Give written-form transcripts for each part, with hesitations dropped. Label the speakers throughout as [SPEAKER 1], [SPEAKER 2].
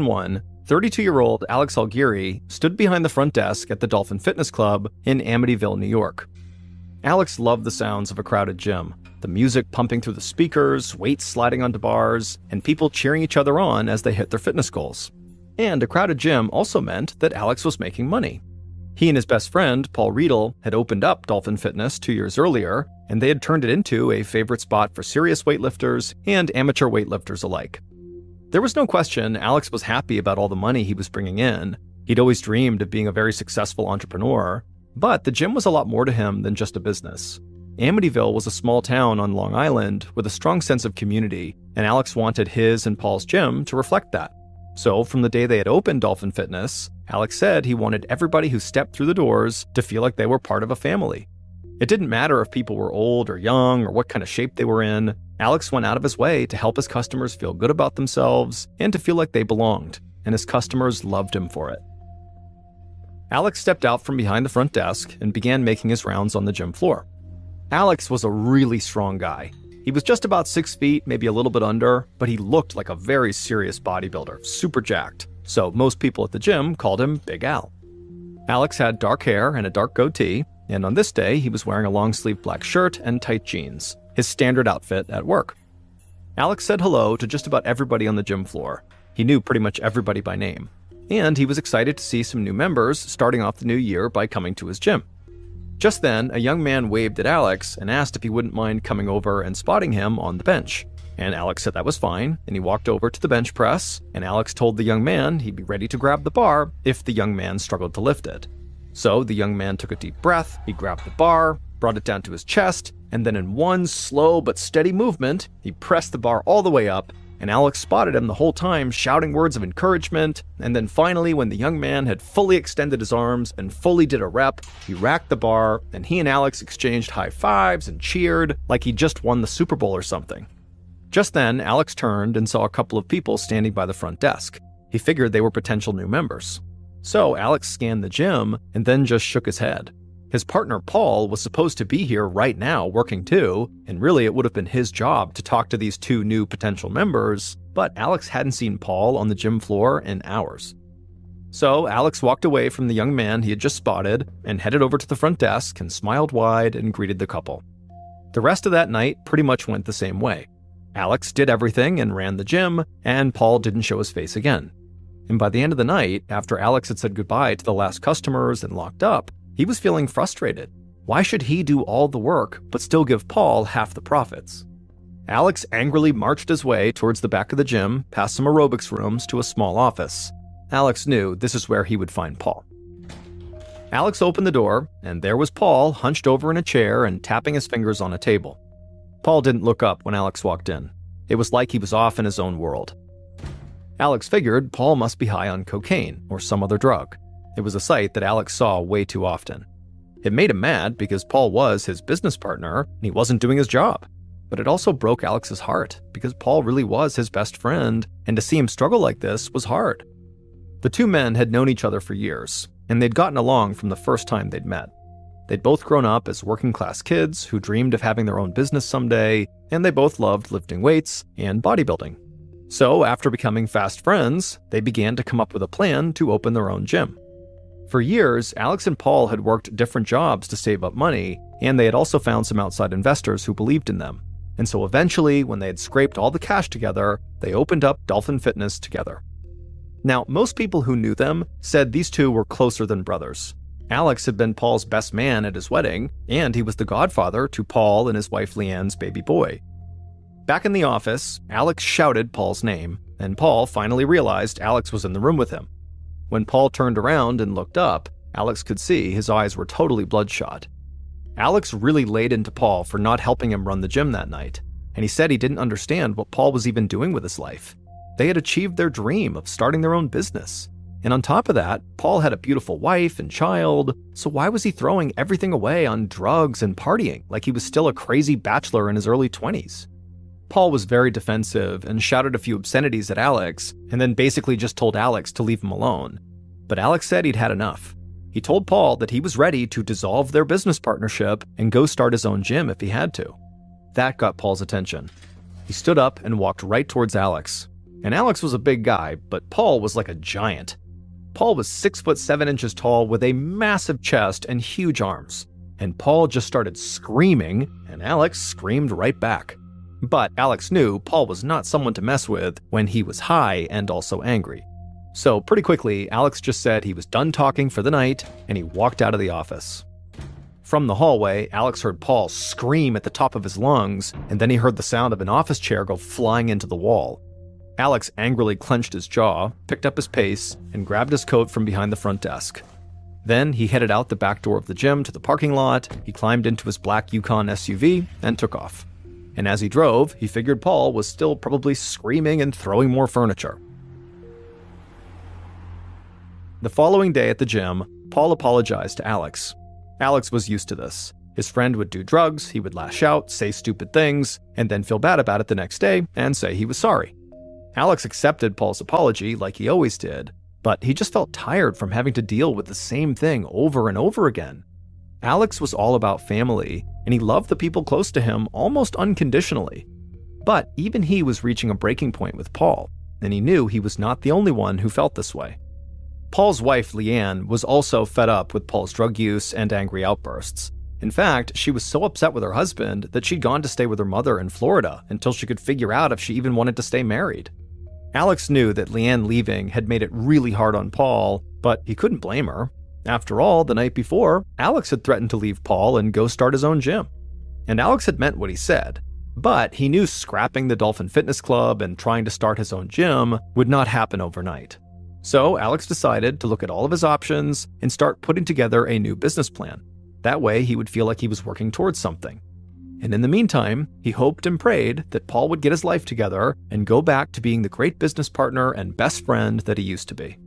[SPEAKER 1] 2001, 32-year-old Alex Algueri stood behind the front desk at the Dolphin Fitness Club in Amityville, New York. Alex loved the sounds of a crowded gym, the music pumping through the speakers, weights sliding onto bars, and people cheering each other on as they hit their fitness goals. And a crowded gym also meant that Alex was making money. He and his best friend, Paul Riedel, had opened up Dolphin Fitness 2 years earlier, and they had turned it into a favorite spot for serious weightlifters and amateur weightlifters alike. There was no question Alex was happy about all the money he was bringing in. He'd always dreamed of being a very successful entrepreneur, but the gym was a lot more to him than just a business. Amityville was a small town on Long Island with a strong sense of community, and Alex wanted his and Paul's gym to reflect that. So from the day they had opened Dolphin Fitness, Alex said he wanted everybody who stepped through the doors to feel like they were part of a family. It didn't matter if people were old or young or what kind of shape they were in. Alex went out of his way to help his customers feel good about themselves and to feel like they belonged, and his customers loved him for it. Alex stepped out from behind the front desk and began making his rounds on the gym floor. Alex was a really strong guy. He was just about 6 feet, maybe a little bit under, but he looked like a very serious bodybuilder, super jacked. So most people at the gym called him Big Al. Alex had dark hair and a dark goatee, and on this day he was wearing a long-sleeved black shirt and tight jeans, his standard outfit at work. Alex said hello to just about everybody on the gym floor. He knew pretty much everybody by name. And he was excited to see some new members starting off the new year by coming to his gym. Just then, a young man waved at Alex and asked if he wouldn't mind coming over and spotting him on the bench. And Alex said that was fine, and he walked over to the bench press, and Alex told the young man he'd be ready to grab the bar if the young man struggled to lift it. So the young man took a deep breath, he grabbed the bar, brought it down to his chest, and then in one slow but steady movement, he pressed the bar all the way up, and Alex spotted him the whole time shouting words of encouragement, and then finally when the young man had fully extended his arms and fully did a rep, he racked the bar, and he and Alex exchanged high fives and cheered like he just won the Super Bowl or something. Just then, Alex turned and saw a couple of people standing by the front desk. He figured they were potential new members. So Alex scanned the gym and then just shook his head. His partner Paul was supposed to be here right now working too, and really it would have been his job to talk to these 2 new potential members, but Alex hadn't seen Paul on the gym floor in hours. So Alex walked away from the young man he had just spotted and headed over to the front desk and smiled wide and greeted the couple. The rest of that night pretty much went the same way. Alex did everything and ran the gym, and Paul didn't show his face again. And by the end of the night, after Alex had said goodbye to the last customers and locked up, he was feeling frustrated. Why should he do all the work but still give Paul half the profits? Alex angrily marched his way towards the back of the gym, past some aerobics rooms to a small office. Alex knew this is where he would find Paul. Alex opened the door, and there was Paul hunched over in a chair and tapping his fingers on a table. Paul didn't look up when Alex walked in. It was like he was off in his own world. Alex figured Paul must be high on cocaine or some other drug. It was a sight that Alex saw way too often. It made him mad because Paul was his business partner and he wasn't doing his job. But it also broke Alex's heart because Paul really was his best friend, and to see him struggle like this was hard. The 2 men had known each other for years, and they'd gotten along from the first time they'd met. They'd both grown up as working-class kids who dreamed of having their own business someday, and they both loved lifting weights and bodybuilding. So after becoming fast friends, they began to come up with a plan to open their own gym. For years, Alex and Paul had worked different jobs to save up money, and they had also found some outside investors who believed in them. And so eventually, when they had scraped all the cash together, they opened up Dolphin Fitness together. Now, most people who knew them said these 2 were closer than brothers. Alex had been Paul's best man at his wedding, and he was the godfather to Paul and his wife Leanne's baby boy. Back in the office, Alex shouted Paul's name, and Paul finally realized Alex was in the room with him. When Paul turned around and looked up, Alex could see his eyes were totally bloodshot. Alex really laid into Paul for not helping him run the gym that night, and he said he didn't understand what Paul was even doing with his life. They had achieved their dream of starting their own business. And on top of that, Paul had a beautiful wife and child, so why was he throwing everything away on drugs and partying like he was still a crazy bachelor in his early 20s? Paul was very defensive and shouted a few obscenities at Alex, and then basically just told Alex to leave him alone. But Alex said he'd had enough. He told Paul that he was ready to dissolve their business partnership and go start his own gym if he had to. That got Paul's attention. He stood up and walked right towards Alex. And Alex was a big guy, but Paul was like a giant. Paul was 6 foot 7 inches tall with a massive chest and huge arms. And Paul just started screaming, and Alex screamed right back. But Alex knew Paul was not someone to mess with when he was high and also angry. So pretty quickly, Alex just said he was done talking for the night, and he walked out of the office. From the hallway, Alex heard Paul scream at the top of his lungs, and then he heard the sound of an office chair go flying into the wall. Alex angrily clenched his jaw, picked up his pace, and grabbed his coat from behind the front desk. Then he headed out the back door of the gym to the parking lot, he climbed into his black Yukon SUV, and took off. And as he drove, he figured Paul was still probably screaming and throwing more furniture. The following day at the gym, Paul apologized to Alex. Alex was used to this. His friend would do drugs, he would lash out, say stupid things, and then feel bad about it the next day and say he was sorry. Alex accepted Paul's apology like he always did, but he just felt tired from having to deal with the same thing over and over again. Alex was all about family, and he loved the people close to him almost unconditionally. But even he was reaching a breaking point with Paul, and he knew he was not the only one who felt this way. Paul's wife, Leanne, was also fed up with Paul's drug use and angry outbursts. In fact, she was so upset with her husband that she'd gone to stay with her mother in Florida until she could figure out if she even wanted to stay married. Alex knew that Leanne leaving had made it really hard on Paul, but he couldn't blame her. After all, the night before, Alex had threatened to leave Paul and go start his own gym. And Alex had meant what he said, but he knew scrapping the Dolphin Fitness Club and trying to start his own gym would not happen overnight. So Alex decided to look at all of his options and start putting together a new business plan. That way he would feel like he was working towards something. And in the meantime, he hoped and prayed that Paul would get his life together and go back to being the great business partner and best friend that he used to be.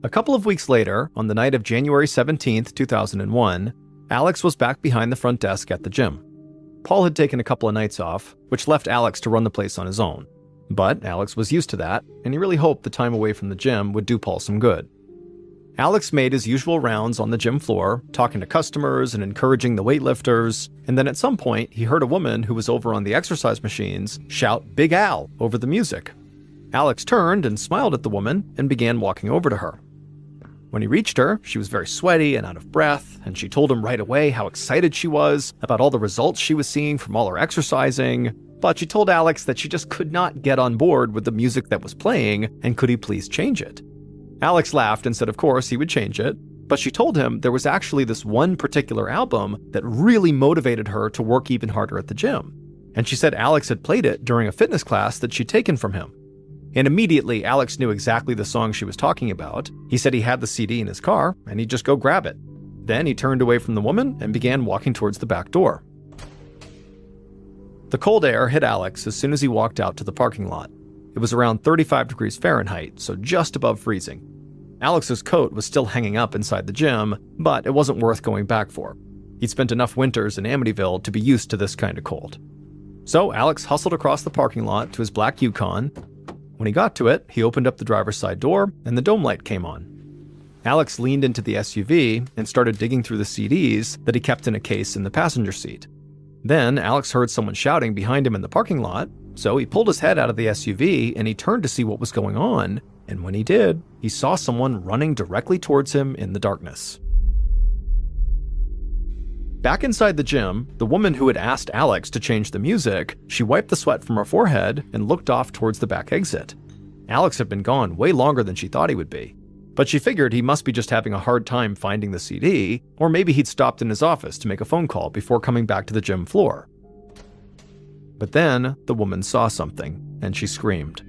[SPEAKER 1] A couple of weeks later, on the night of January 17th, 2001, Alex was back behind the front desk at the gym. Paul had taken a couple of nights off, which left Alex to run the place on his own. But Alex was used to that, and he really hoped the time away from the gym would do Paul some good. Alex made his usual rounds on the gym floor, talking to customers and encouraging the weightlifters, and then at some point, he heard a woman who was over on the exercise machines shout "Big Al" over the music. Alex turned and smiled at the woman and began walking over to her. When he reached her, she was very sweaty and out of breath, and she told him right away how excited she was about all the results she was seeing from all her exercising, but she told Alex that she just could not get on board with the music that was playing, and could he please change it? Alex laughed and said of course he would change it, but she told him there was actually this one particular album that really motivated her to work even harder at the gym, and she said Alex had played it during a fitness class that she'd taken from him. And immediately, Alex knew exactly the song she was talking about. He said he had the CD in his car, and he'd just go grab it. Then he turned away from the woman and began walking towards the back door. The cold air hit Alex as soon as he walked out to the parking lot. It was around 35 degrees Fahrenheit, so just above freezing. Alex's coat was still hanging up inside the gym, but it wasn't worth going back for. He'd spent enough winters in Amityville to be used to this kind of cold. So Alex hustled across the parking lot to his black Yukon. When he got to it, he opened up the driver's side door, and the dome light came on. Alex leaned into the SUV and started digging through the CDs that he kept in a case in the passenger seat. Then Alex heard someone shouting behind him in the parking lot, so he pulled his head out of the SUV and he turned to see what was going on, and when he did, he saw someone running directly towards him in the darkness. Back inside the gym, the woman who had asked Alex to change the music, she wiped the sweat from her forehead and looked off towards the back exit. Alex had been gone way longer than she thought he would be, but she figured he must be just having a hard time finding the CD, or maybe he'd stopped in his office to make a phone call before coming back to the gym floor. But then, the woman saw something, and she screamed.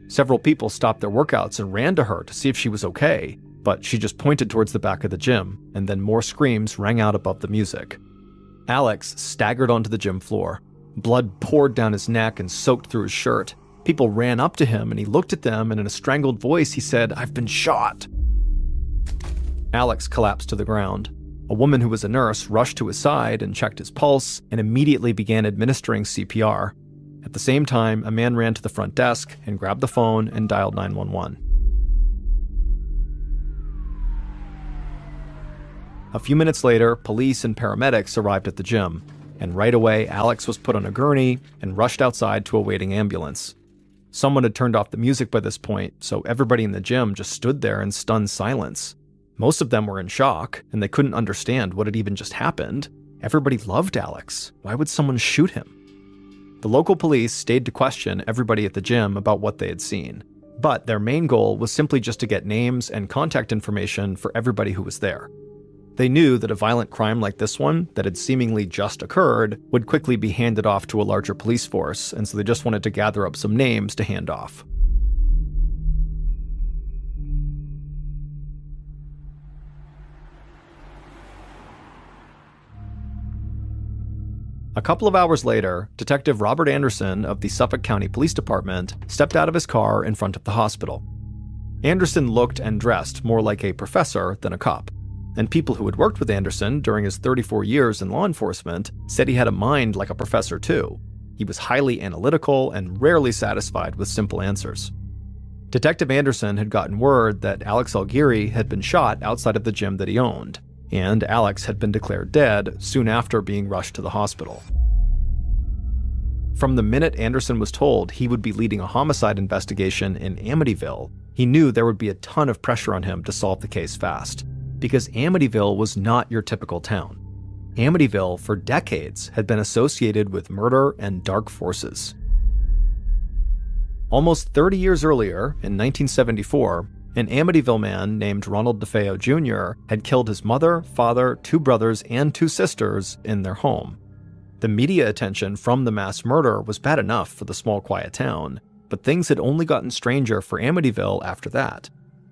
[SPEAKER 1] Several people stopped their workouts and ran to her to see if she was okay, but she just pointed towards the back of the gym, and then more screams rang out above the music. Alex staggered onto the gym floor. Blood poured down his neck and soaked through his shirt. People ran up to him and he looked at them, and in a strangled voice he said, "I've been shot." Alex collapsed to the ground. A woman who was a nurse rushed to his side and checked his pulse and immediately began administering CPR. At the same time, a man ran to the front desk and grabbed the phone and dialed 911. A few minutes later, police and paramedics arrived at the gym. and right away Alex was put on a gurney and rushed outside to a waiting ambulance. Someone had turned off the music by this point, so everybody in the gym just stood there in stunned silence. Most of them were in shock, and they couldn't understand what had even just happened. Everybody loved Alex. Why would someone shoot him? The local police stayed to question everybody at the gym about what they had seen, but their main goal was simply just to get names and contact information for everybody who was there. They knew that a violent crime like this one, that had seemingly just occurred, would quickly be handed off to a larger police force, and so they just wanted to gather up some names to hand off. A couple of hours later, Detective Robert Anderson of the Suffolk County Police Department stepped out of his car in front of the hospital. Anderson looked and dressed more like a professor than a cop, and people who had worked with Anderson during his 34 years in law enforcement said he had a mind like a professor too. He was highly analytical and rarely satisfied with simple answers. Detective Anderson had gotten word that Alex Alguerri had been shot outside of the gym that he owned, and Alex had been declared dead soon after being rushed to the hospital. From the minute Anderson was told he would be leading a homicide investigation in Amityville, he knew there would be a ton of pressure on him to solve the case fast, because Amityville was not your typical town. Amityville, for decades, had been associated with murder and dark forces. Almost 30 years earlier, in 1974, an Amityville man named Ronald DeFeo Jr. had killed his mother, father, 2 brothers, and 2 sisters in their home. The media attention from the mass murder was bad enough for the small, quiet town, but things had only gotten stranger for Amityville after that.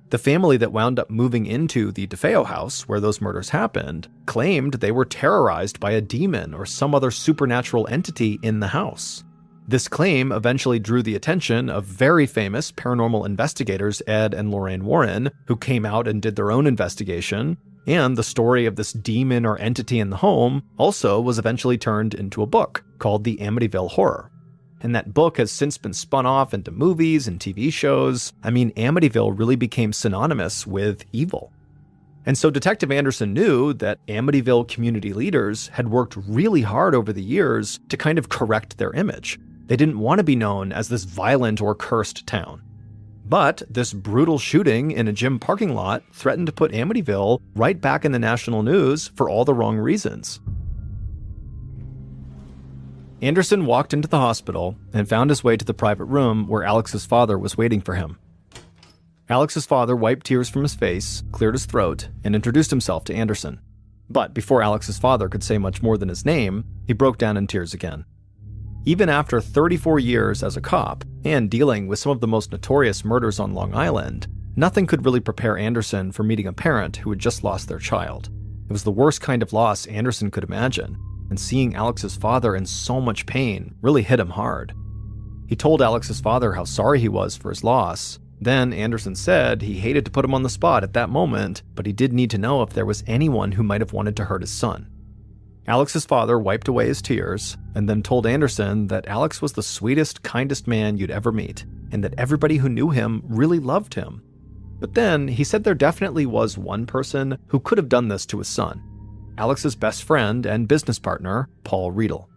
[SPEAKER 1] The family that wound up moving into the DeFeo house where those murders happened claimed they were terrorized by a demon or some other supernatural entity in the house. This claim eventually drew the attention of very famous paranormal investigators Ed and Lorraine Warren, who came out and did their own investigation, and the story of this demon or entity in the home also was eventually turned into a book called The Amityville Horror. And that book has since been spun off into movies and TV shows. I mean, Amityville really became synonymous with evil. And so Detective Anderson knew that Amityville community leaders had worked really hard over the years to kind of correct their image. They didn't want to be known as this violent or cursed town. But this brutal shooting in a gym parking lot threatened to put Amityville right back in the national news for all the wrong reasons. Anderson walked into the hospital and found his way to the private room where Alex's father was waiting for him. Alex's father wiped tears from his face, cleared his throat, and introduced himself to Anderson. But before Alex's father could say much more than his name, he broke down in tears again. Even after 34 years as a cop and dealing with some of the most notorious murders on Long Island, nothing could really prepare Anderson for meeting a parent who had just lost their child. It was the worst kind of loss Anderson could imagine, and seeing Alex's father in so much pain really hit him hard. He told Alex's father how sorry he was for his loss. Then Anderson said he hated to put him on the spot at that moment, but he did need to know if there was anyone who might have wanted to hurt his son. Alex's father wiped away his tears and then told Anderson that Alex was the sweetest, kindest man you'd ever meet, and that everybody who knew him really loved him. But then he said there definitely was one person who could have done this to his son: Alex's best friend and business partner, Paul Riedel.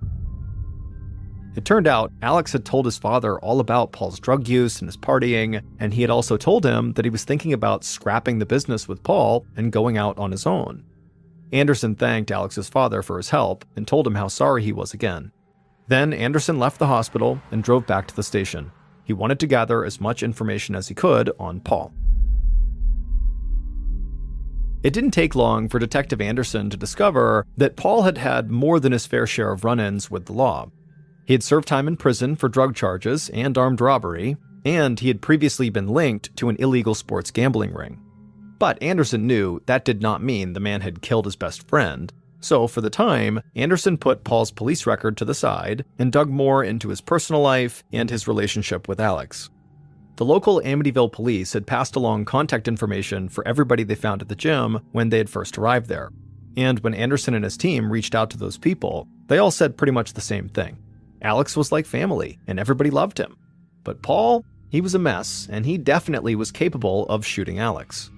[SPEAKER 1] It turned out Alex had told his father all about Paul's drug use and his partying, and he had also told him that he was thinking about scrapping the business with Paul and going out on his own. Anderson thanked Alex's father for his help and told him how sorry he was again. Then Anderson left the hospital and drove back to the station. He wanted to gather as much information as he could on Paul. It didn't take long for Detective Anderson to discover that Paul had had more than his fair share of run-ins with the law. He had served time in prison for drug charges and armed robbery, and he had previously been linked to an illegal sports gambling ring. But Anderson knew that did not mean the man had killed his best friend, so for the time, Anderson put Paul's police record to the side and dug more into his personal life and his relationship with Alex. The local Amityville police had passed along contact information for everybody they found at the gym when they had first arrived there. And when Anderson and his team reached out to those people, they all said pretty much the same thing. Alex was like family, and everybody loved him. But Paul, he was a mess, and he definitely was capable of shooting Alex.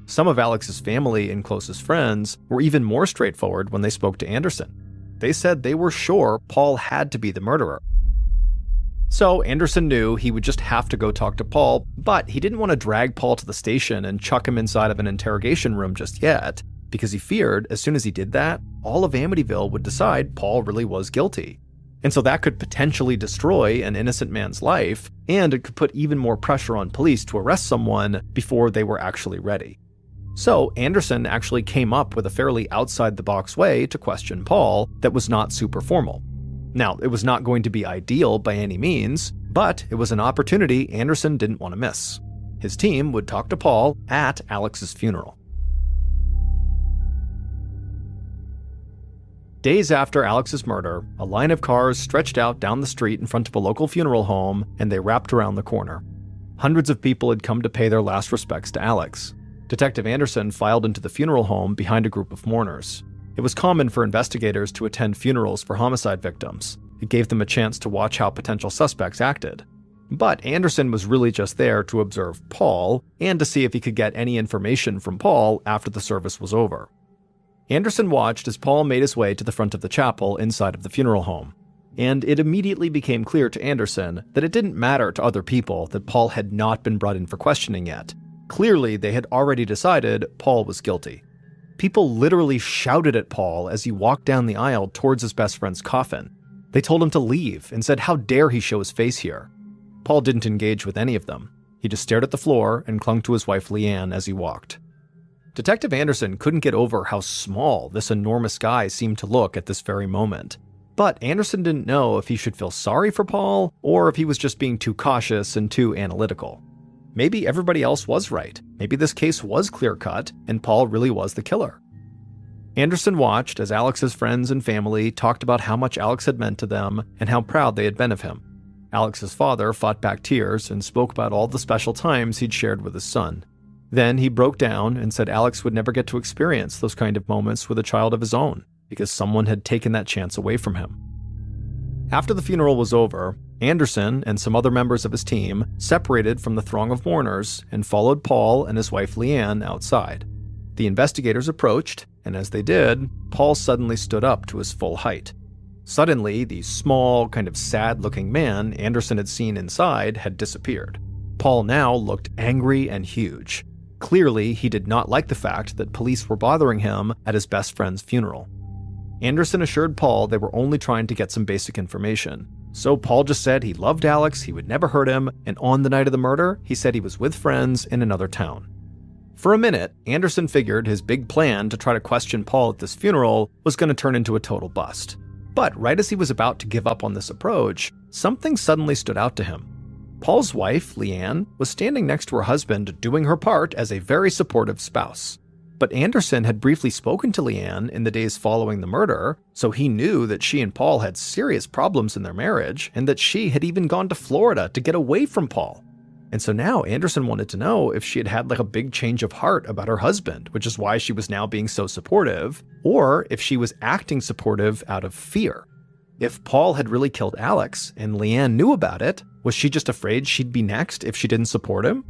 [SPEAKER 1] Some of Alex's family and closest friends were even more straightforward when they spoke to Anderson. They said they were sure Paul had to be the murderer. So Anderson knew he would just have to go talk to Paul, but he didn't want to drag Paul to the station and chuck him inside of an interrogation room just yet, because he feared as soon as he did that, all of Amityville would decide Paul really was guilty. And so that could potentially destroy an innocent man's life, and it could put even more pressure on police to arrest someone before they were actually ready. So Anderson actually came up with a fairly outside-the-box way to question Paul that was not super formal. Now, it was not going to be ideal by any means, but it was an opportunity Anderson didn't want to miss. His team would talk to Paul at Alex's funeral. Days after Alex's murder, a line of cars stretched out down the street in front of a local funeral home, and they wrapped around the corner. Hundreds of people had come to pay their last respects to Alex. Detective Anderson filed into the funeral home behind a group of mourners. It was common for investigators to attend funerals for homicide victims. It gave them a chance to watch how potential suspects acted. But Anderson was really just there to observe Paul and to see if he could get any information from Paul after the service was over. Anderson watched as Paul made his way to the front of the chapel inside of the funeral home. And it immediately became clear to Anderson that it didn't matter to other people that Paul had not been brought in for questioning yet. Clearly, they had already decided Paul was guilty. People literally shouted at Paul as he walked down the aisle towards his best friend's coffin. They told him to leave and said how dare he show his face here. Paul didn't engage with any of them. He just stared at the floor and clung to his wife Leanne as he walked. Detective Anderson couldn't get over how small this enormous guy seemed to look at this very moment. But Anderson didn't know if he should feel sorry for Paul or if he was just being too cautious and too analytical. Maybe everybody else was right. Maybe this case was clear-cut, and Paul really was the killer. Anderson watched as Alex's friends and family talked about how much Alex had meant to them and how proud they had been of him. Alex's father fought back tears and spoke about all the special times he'd shared with his son. Then he broke down and said Alex would never get to experience those kind of moments with a child of his own, because someone had taken that chance away from him. After the funeral was over, Anderson and some other members of his team separated from the throng of mourners and followed Paul and his wife Leanne outside. The investigators approached, and as they did, Paul suddenly stood up to his full height. Suddenly, the small, kind of sad-looking man Anderson had seen inside had disappeared. Paul now looked angry and huge. Clearly, he did not like the fact that police were bothering him at his best friend's funeral. Anderson assured Paul they were only trying to get some basic information. So Paul just said he loved Alex, he would never hurt him, and on the night of the murder, he said he was with friends in another town. For a minute, Anderson figured his big plan to try to question Paul at this funeral was going to turn into a total bust. But right as he was about to give up on this approach, something suddenly stood out to him. Paul's wife, Leanne, was standing next to her husband doing her part as a very supportive spouse. But Anderson had briefly spoken to Leanne in the days following the murder, so he knew that she and Paul had serious problems in their marriage and that she had even gone to Florida to get away from Paul. And so now Anderson wanted to know if she had had like a big change of heart about her husband, which is why she was now being so supportive, or if she was acting supportive out of fear. If Paul had really killed Alex and Leanne knew about it, was she just afraid she'd be next if she didn't support him?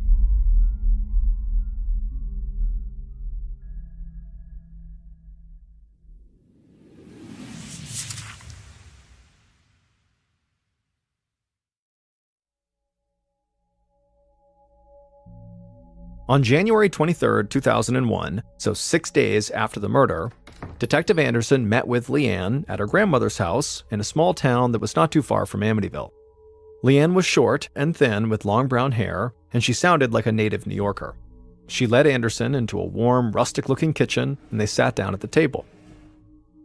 [SPEAKER 1] On January 23, 2001, so 6 days after the murder, Detective Anderson met with Leanne at her grandmother's house in a small town that was not too far from Amityville. Leanne was short and thin with long brown hair, and she sounded like a native New Yorker. She led Anderson into a warm, rustic-looking kitchen, and they sat down at the table.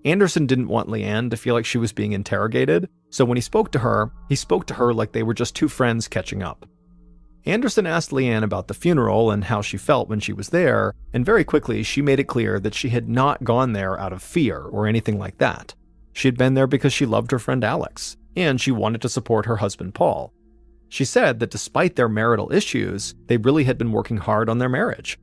[SPEAKER 1] Anderson didn't want Leanne to feel like she was being interrogated, so when he spoke to her like they were just two friends catching up. Anderson asked Leanne about the funeral and how she felt when she was there, and very quickly she made it clear that she had not gone there out of fear or anything like that. She had been there because she loved her friend Alex, and she wanted to support her husband Paul. She said that despite their marital issues, they really had been working hard on their marriage.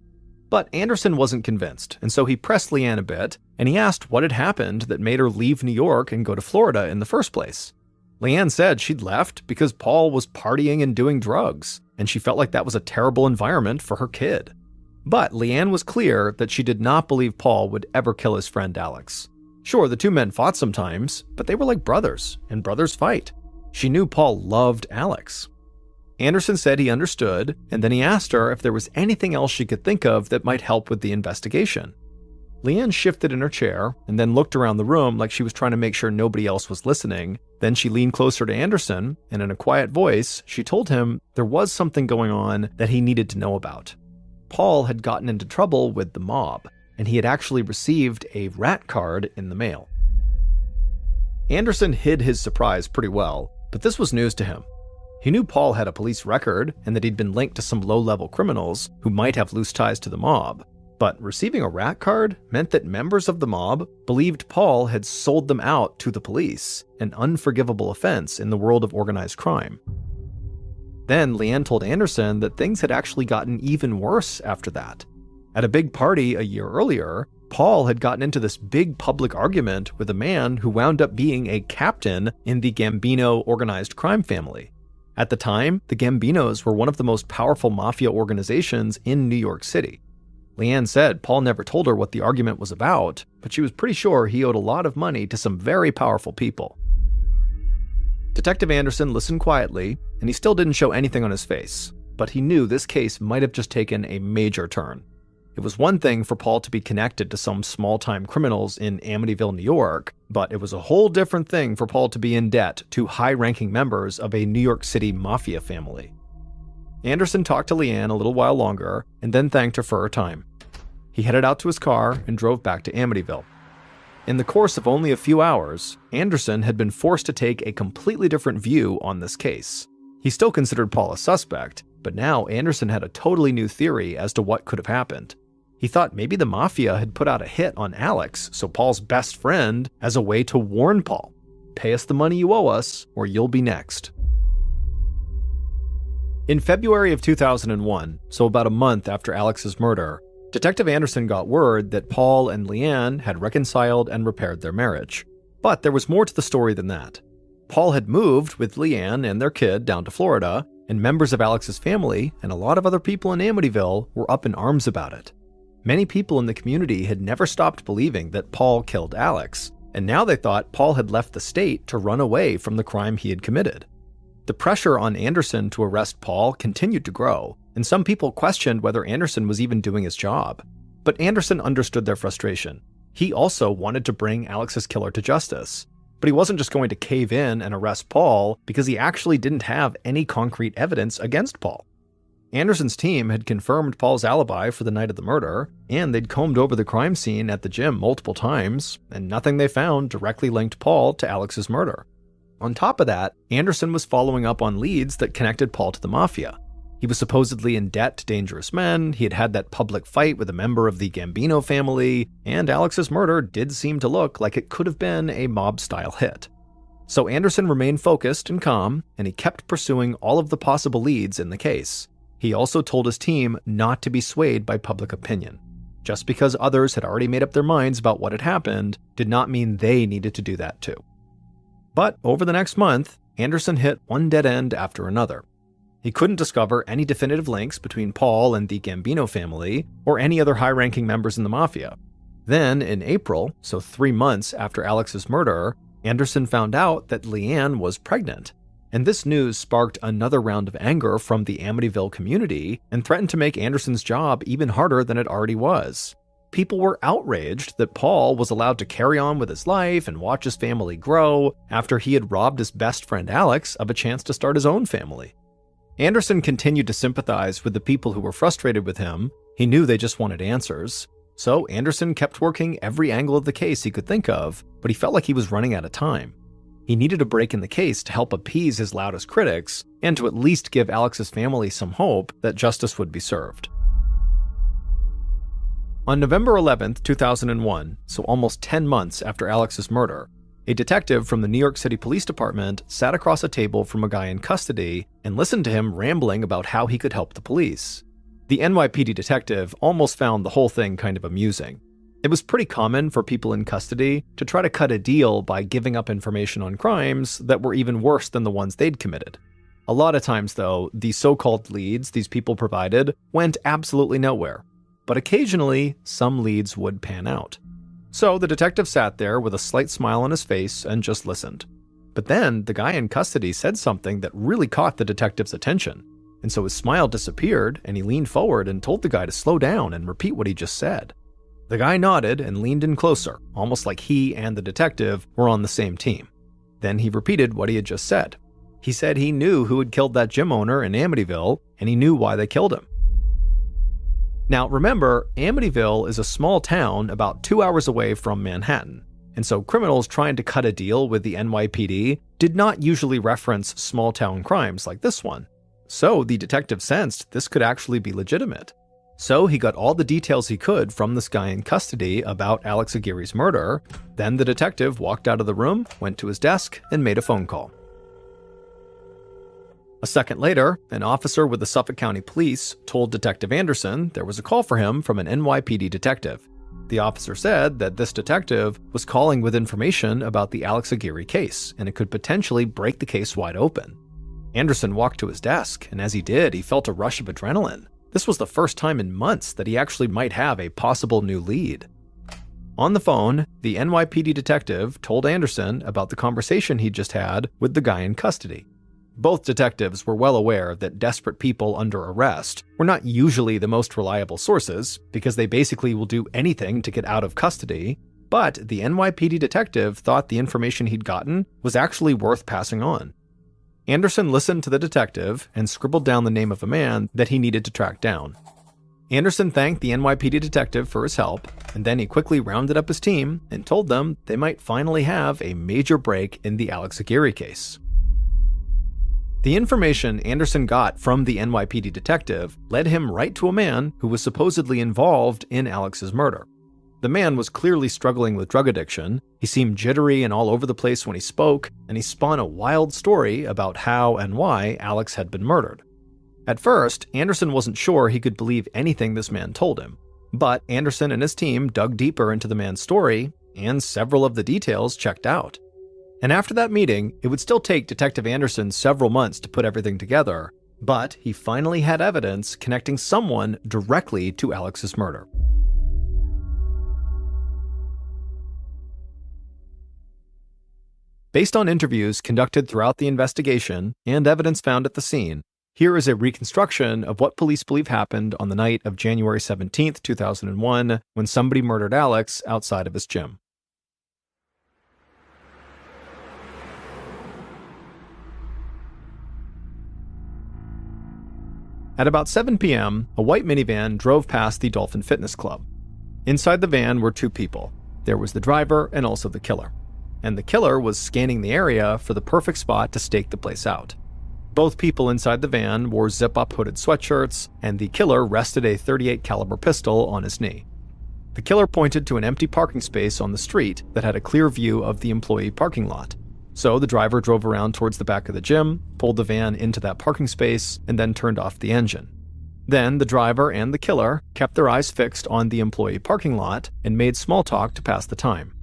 [SPEAKER 1] But Anderson wasn't convinced, and so he pressed Leanne a bit, and he asked what had happened that made her leave New York and go to Florida in the first place. Leanne said she'd left because Paul was partying and doing drugs, and she felt like that was a terrible environment for her kid. But Leanne was clear that she did not believe Paul would ever kill his friend Alex. Sure, the two men fought sometimes, but they were like brothers, and brothers fight. She knew Paul loved Alex. Anderson said he understood, and then he asked her if there was anything else she could think of that might help with the investigation. Leanne shifted in her chair and then looked around the room like she was trying to make sure nobody else was listening. Then she leaned closer to Anderson, and in a quiet voice, she told him there was something going on that he needed to know about. Paul had gotten into trouble with the mob, and he had actually received a rat card in the mail. Anderson hid his surprise pretty well, but this was news to him. He knew Paul had a police record and that he'd been linked to some low-level criminals who might have loose ties to the mob, but receiving a rat card meant that members of the mob believed Paul had sold them out to the police, an unforgivable offense in the world of organized crime. Then Leanne told Anderson that things had actually gotten even worse after that. At a big party a year earlier, Paul had gotten into this big public argument with a man who wound up being a captain in the Gambino organized crime family. At the time, the Gambinos were one of the most powerful mafia organizations in New York City. Leanne said Paul never told her what the argument was about, but she was pretty sure he owed a lot of money to some very powerful people. Detective Anderson listened quietly, and he still didn't show anything on his face, but he knew this case might have just taken a major turn. It was one thing for Paul to be connected to some small-time criminals in Amityville, New York, but it was a whole different thing for Paul to be in debt to high-ranking members of a New York City mafia family. Anderson talked to Leanne a little while longer and then thanked her for her time. He headed out to his car and drove back to Amityville. In the course of only a few hours, Anderson had been forced to take a completely different view on this case. He still considered Paul a suspect, but now Anderson had a totally new theory as to what could have happened. He thought maybe the mafia had put out a hit on Alex, so Paul's best friend, as a way to warn Paul, "Pay us the money you owe us, or you'll be next." In February of 2001, so about a month after Alex's murder, Detective Anderson got word that Paul and Leanne had reconciled and repaired their marriage. But there was more to the story than that. Paul had moved with Leanne and their kid down to Florida, and members of Alex's family and a lot of other people in Amityville were up in arms about it. Many people in the community had never stopped believing that Paul killed Alex, and now they thought Paul had left the state to run away from the crime he had committed. The pressure on Anderson to arrest Paul continued to grow, and some people questioned whether Anderson was even doing his job. But Anderson understood their frustration. He also wanted to bring Alex's killer to justice. But he wasn't just going to cave in and arrest Paul because he actually didn't have any concrete evidence against Paul. Anderson's team had confirmed Paul's alibi for the night of the murder, and they'd combed over the crime scene at the gym multiple times, and nothing they found directly linked Paul to Alex's murder. On top of that, Anderson was following up on leads that connected Paul to the mafia. He was supposedly in debt to dangerous men, he had had that public fight with a member of the Gambino family, and Alex's murder did seem to look like it could have been a mob-style hit. So Anderson remained focused and calm, and he kept pursuing all of the possible leads in the case. He also told his team not to be swayed by public opinion. Just because others had already made up their minds about what had happened did not mean they needed to do that too. But over the next month, Anderson hit one dead end after another. He couldn't discover any definitive links between Paul and the Gambino family or any other high-ranking members in the mafia. Then, in April, so 3 months after Alex's murder, Anderson found out that Leanne was pregnant. And this news sparked another round of anger from the Amityville community and threatened to make Anderson's job even harder than it already was. People were outraged that Paul was allowed to carry on with his life and watch his family grow after he had robbed his best friend Alex of a chance to start his own family. Anderson continued to sympathize with the people who were frustrated with him. He knew they just wanted answers. So Anderson kept working every angle of the case he could think of, but he felt like he was running out of time. He needed a break in the case to help appease his loudest critics and to at least give Alex's family some hope that justice would be served. On November 11, 2001, so almost 10 months after Alex's murder, a detective from the New York City Police Department sat across a table from a guy in custody and listened to him rambling about how he could help the police. The NYPD detective almost found the whole thing kind of amusing. It was pretty common for people in custody to try to cut a deal by giving up information on crimes that were even worse than the ones they'd committed. A lot of times, though, the so-called leads these people provided went absolutely nowhere. But occasionally, some leads would pan out. So the detective sat there with a slight smile on his face and just listened. But then the guy in custody said something that really caught the detective's attention. And so his smile disappeared and he leaned forward and told the guy to slow down and repeat what he just said. The guy nodded and leaned in closer, almost like he and the detective were on the same team. Then he repeated what he had just said. He said he knew who had killed that gym owner in Amityville, and he knew why they killed him. Now remember, Amityville is a small town about 2 hours away from Manhattan, and so criminals trying to cut a deal with the NYPD did not usually reference small town crimes like this one. So the detective sensed this could actually be legitimate. So he got all the details he could from this guy in custody about Alex Aguirre's murder. Then the detective walked out of the room, went to his desk, and made a phone call. A second later, an officer with the Suffolk County Police told Detective Anderson there was a call for him from an NYPD detective. The officer said that this detective was calling with information about the Alex Aguirre case, and it could potentially break the case wide open. Anderson walked to his desk, and as he did, he felt a rush of adrenaline. This was the first time in months that he actually might have a possible new lead. On the phone, the NYPD detective told Anderson about the conversation he'd just had with the guy in custody. Both detectives were well aware that desperate people under arrest were not usually the most reliable sources, because they basically will do anything to get out of custody, but the NYPD detective thought the information he'd gotten was actually worth passing on. Anderson listened to the detective and scribbled down the name of a man that he needed to track down. Anderson thanked the NYPD detective for his help, and then he quickly rounded up his team and told them they might finally have a major break in the Alex Aguirre case. The information Anderson got from the NYPD detective led him right to a man who was supposedly involved in Alex's murder. The man was clearly struggling with drug addiction. He seemed jittery and all over the place when he spoke, and he spun a wild story about how and why Alex had been murdered. At first, Anderson wasn't sure he could believe anything this man told him, but Anderson and his team dug deeper into the man's story, and several of the details checked out. And after that meeting, it would still take Detective Anderson several months to put everything together, but he finally had evidence connecting someone directly to Alex's murder. Based on interviews conducted throughout the investigation and evidence found at the scene, here is a reconstruction of what police believe happened on the night of January 17, 2001, when somebody murdered Alex outside of his gym. At about 7 p.m., a white minivan drove past the Dolphin Fitness Club. Inside the van were two people. There was the driver and also the killer. And the killer was scanning the area for the perfect spot to stake the place out. Both people inside the van wore zip-up hooded sweatshirts, and the killer rested a .38 caliber pistol on his knee. The killer pointed to an empty parking space on the street that had a clear view of the employee parking lot. So the driver drove around towards the back of the gym, pulled the van into that parking space, and then turned off the engine. Then the driver and the killer kept their eyes fixed on the employee parking lot and made small talk to pass the time.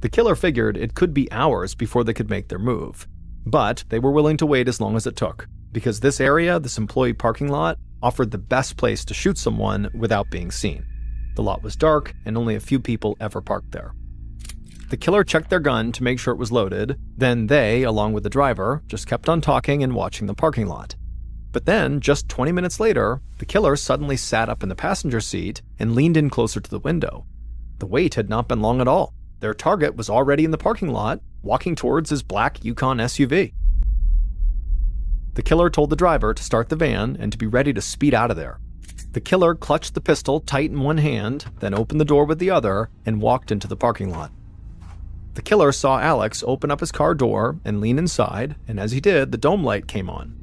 [SPEAKER 1] The killer figured it could be hours before they could make their move. But they were willing to wait as long as it took, because this area, this employee parking lot, offered the best place to shoot someone without being seen. The lot was dark, and only a few people ever parked there. The killer checked their gun to make sure it was loaded, then they, along with the driver, just kept on talking and watching the parking lot. But then, just 20 minutes later, the killer suddenly sat up in the passenger seat and leaned in closer to the window. The wait had not been long at all. Their target was already in the parking lot, walking towards his black Yukon SUV. The killer told the driver to start the van and to be ready to speed out of there. The killer clutched the pistol tight in one hand, then opened the door with the other, and walked into the parking lot. The killer saw Alex open up his car door and lean inside, and as he did, the dome light came on.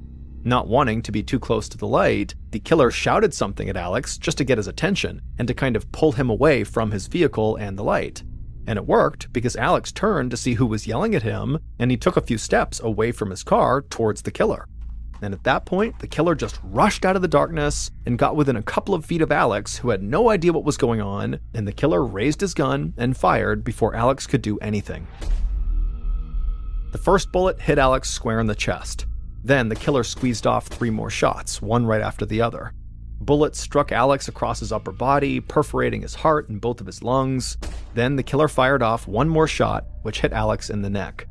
[SPEAKER 1] Not wanting to be too close to the light, the killer shouted something at Alex just to get his attention and to kind of pull him away from his vehicle and the light. And it worked because Alex turned to see who was yelling at him, and he took a few steps away from his car towards the killer. And at that point, the killer just rushed out of the darkness and got within a couple of feet of Alex, who had no idea what was going on, and the killer raised his gun and fired before Alex could do anything. The first bullet hit Alex square in the chest. Then the killer squeezed off 3 more shots, one right after the other. Bullets struck Alex across his upper body, perforating his heart and both of his lungs. Then the killer fired off one more shot, which hit Alex in the neck.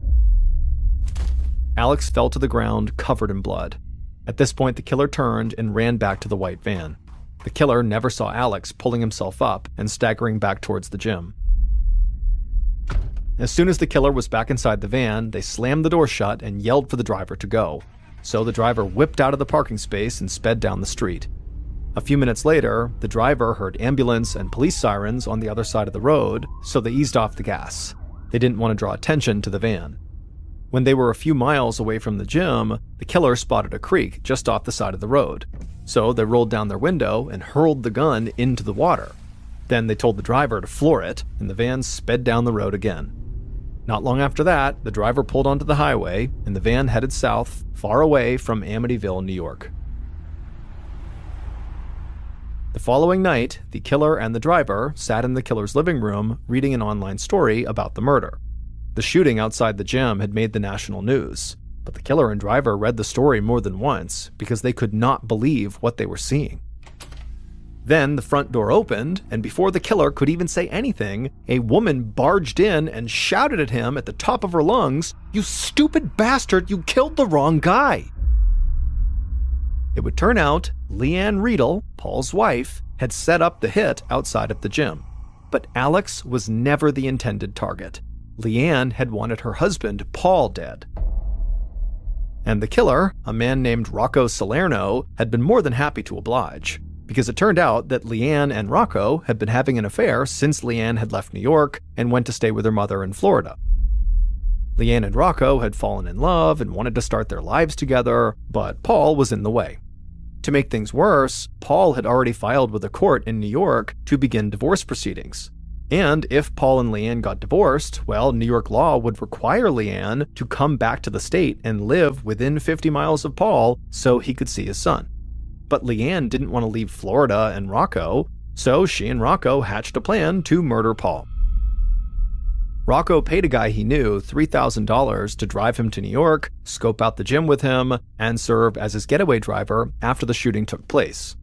[SPEAKER 1] Alex fell to the ground, covered in blood. At this point, the killer turned and ran back to the white van. The killer never saw Alex pulling himself up and staggering back towards the gym. As soon as the killer was back inside the van, they slammed the door shut and yelled for the driver to go. So the driver whipped out of the parking space and sped down the street. A few minutes later, the driver heard ambulance and police sirens on the other side of the road, so they eased off the gas. They didn't want to draw attention to the van. When they were a few miles away from the gym, the killer spotted a creek just off the side of the road. So they rolled down their window and hurled the gun into the water. Then they told the driver to floor it, and the van sped down the road again. Not long after that, the driver pulled onto the highway, and the van headed south, far away from Amityville, New York. The following night, the killer and the driver sat in the killer's living room reading an online story about the murder. The shooting outside the gym had made the national news, but the killer and driver read the story more than once because they could not believe what they were seeing. Then the front door opened, and before the killer could even say anything, a woman barged in and shouted at him at the top of her lungs, "You stupid bastard, you killed the wrong guy!" It would turn out Leanne Riedel, Paul's wife, had set up the hit outside of the gym. But Alex was never the intended target. Leanne had wanted her husband, Paul, dead. And the killer, a man named Rocco Salerno, had been more than happy to oblige, because it turned out that Leanne and Rocco had been having an affair since Leanne had left New York and went to stay with her mother in Florida. Leanne and Rocco had fallen in love and wanted to start their lives together, but Paul was in the way. To make things worse, Paul had already filed with a court in New York to begin divorce proceedings. And if Paul and Leanne got divorced, well, New York law would require Leanne to come back to the state and live within 50 miles of Paul so he could see his son. But Leanne didn't want to leave Florida and Rocco, so she and Rocco hatched a plan to murder Paul. Rocco paid a guy he knew $3,000 to drive him to New York, scope out the gym with him, and serve as his getaway driver after the shooting took place.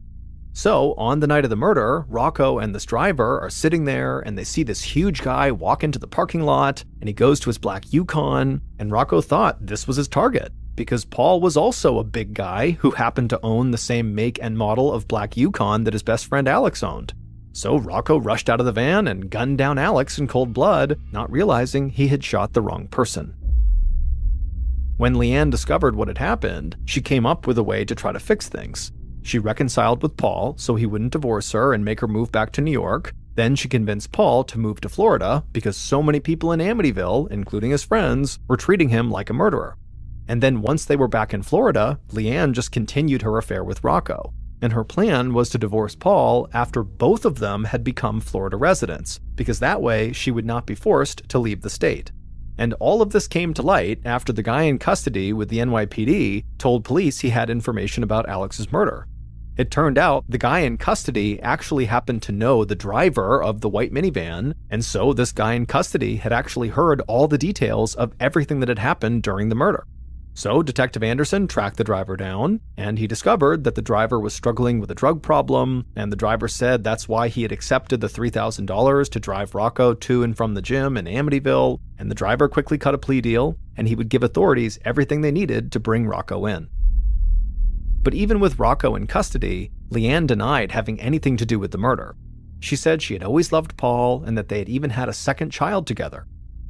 [SPEAKER 1] So, on the night of the murder, Rocco and this driver are sitting there and they see this huge guy walk into the parking lot, and he goes to his black Yukon, and Rocco thought this was his target, because Paul was also a big guy who happened to own the same make and model of black Yukon that his best friend Alex owned. So Rocco rushed out of the van and gunned down Alex in cold blood, not realizing he had shot the wrong person. When Leanne discovered what had happened, she came up with a way to try to fix things. She reconciled with Paul so he wouldn't divorce her and make her move back to New York. Then she convinced Paul to move to Florida because so many people in Amityville, including his friends, were treating him like a murderer. And then once they were back in Florida, Leanne just continued her affair with Rocco. And her plan was to divorce Paul after both of them had become Florida residents, because that way she would not be forced to leave the state. And all of this came to light after the guy in custody with the NYPD told police he had information about Alex's murder. It turned out the guy in custody actually happened to know the driver of the white minivan, and so this guy in custody had actually heard all the details of everything that had happened during the murder. So Detective Anderson tracked the driver down, and he discovered that the driver was struggling with a drug problem, and the driver said that's why he had accepted the $3,000 to drive Rocco to and from the gym in Amityville, and the driver quickly cut a plea deal, and he would give authorities everything they needed to bring Rocco in. But even with Rocco in custody, Leanne denied having anything to do with the murder. She said she had always loved Paul and that they had even had a second child together.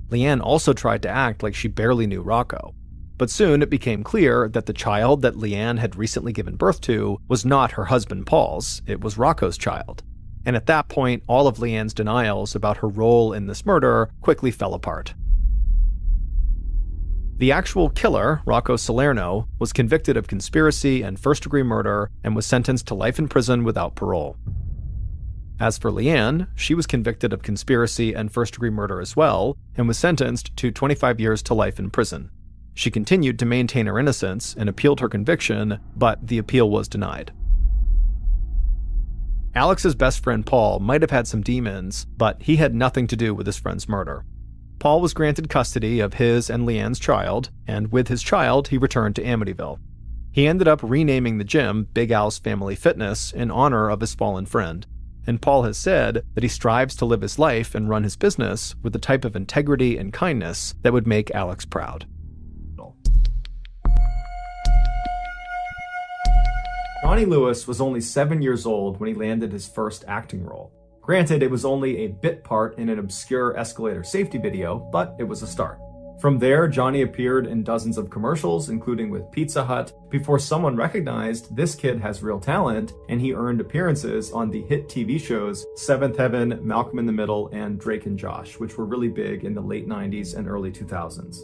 [SPEAKER 1] Leanne also tried to act like she barely knew Rocco. But soon it became clear that the child that Leanne had recently given birth to was not her husband Paul's, it was Rocco's child. And at that point, all of Leanne's denials about her role in this murder quickly fell apart. The actual killer, Rocco Salerno, was convicted of conspiracy and first-degree murder and was sentenced to life in prison without parole. As for Leanne, she was convicted of conspiracy and first-degree murder as well, and was sentenced to 25 years to life in prison. She continued to maintain her innocence and appealed her conviction, but the appeal was denied. Alex's best friend Paul might have had some demons, but he had nothing to do with his friend's murder. Paul was granted custody of his and Leanne's child, and with his child, he returned to Amityville. He ended up renaming the gym Big Al's Family Fitness in honor of his fallen friend. And Paul has said that he strives to live his life and run his business with the type of integrity and kindness that would make Alex proud. Johnny Lewis was only 7 years old when he landed his first acting role. Granted, it was only a bit part in an obscure escalator safety video, but it was a start. From there, Johnny appeared in dozens of commercials, including with Pizza Hut, before someone recognized this kid has real talent, and he earned appearances on the hit TV shows Seventh Heaven, Malcolm in the Middle, and Drake and Josh, which were really big in the late 90s and early 2000s.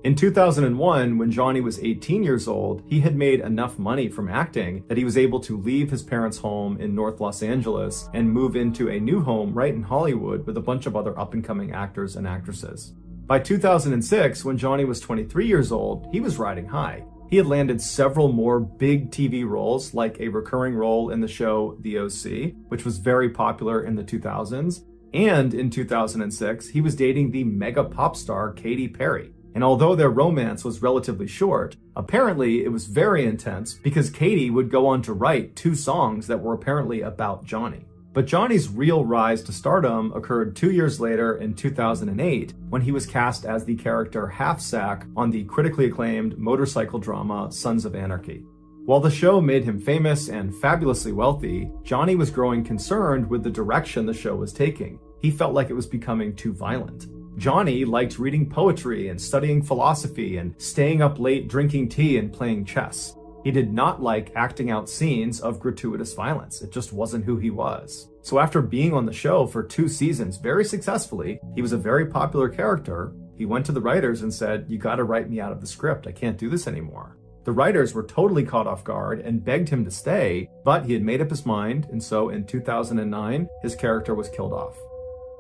[SPEAKER 1] In 2001, when Johnny was 18 years old, he had made enough money from acting that he was able to leave his parents' home in North Los Angeles and move into a new home right in Hollywood with a bunch of other up-and-coming actors and actresses. By 2006, when Johnny was 23 years old, he was riding high. He had landed several more big TV roles, like a recurring role in the show The O.C., which was very popular in the 2000s, and in 2006, he was dating the mega pop star Katy Perry. And although their romance was relatively short, apparently it was very intense because Katy would go on to write 2 songs that were apparently about Johnny. But Johnny's real rise to stardom occurred 2 years later in 2008 when he was cast as the character Half-Sack on the critically acclaimed motorcycle drama Sons of Anarchy. While the show made him famous and fabulously wealthy, Johnny was growing concerned with the direction the show was taking. He felt like it was becoming too violent. Johnny liked reading poetry and studying philosophy and staying up late drinking tea and playing chess. He did not like acting out scenes of gratuitous violence. It just wasn't who he was. So after being on the show for 2 seasons very successfully, he was a very popular character. He went to the writers and said, "You gotta write me out of the script. I can't do this anymore." The writers were totally caught off guard and begged him to stay, but he had made up his mind, and so in 2009, his character was killed off.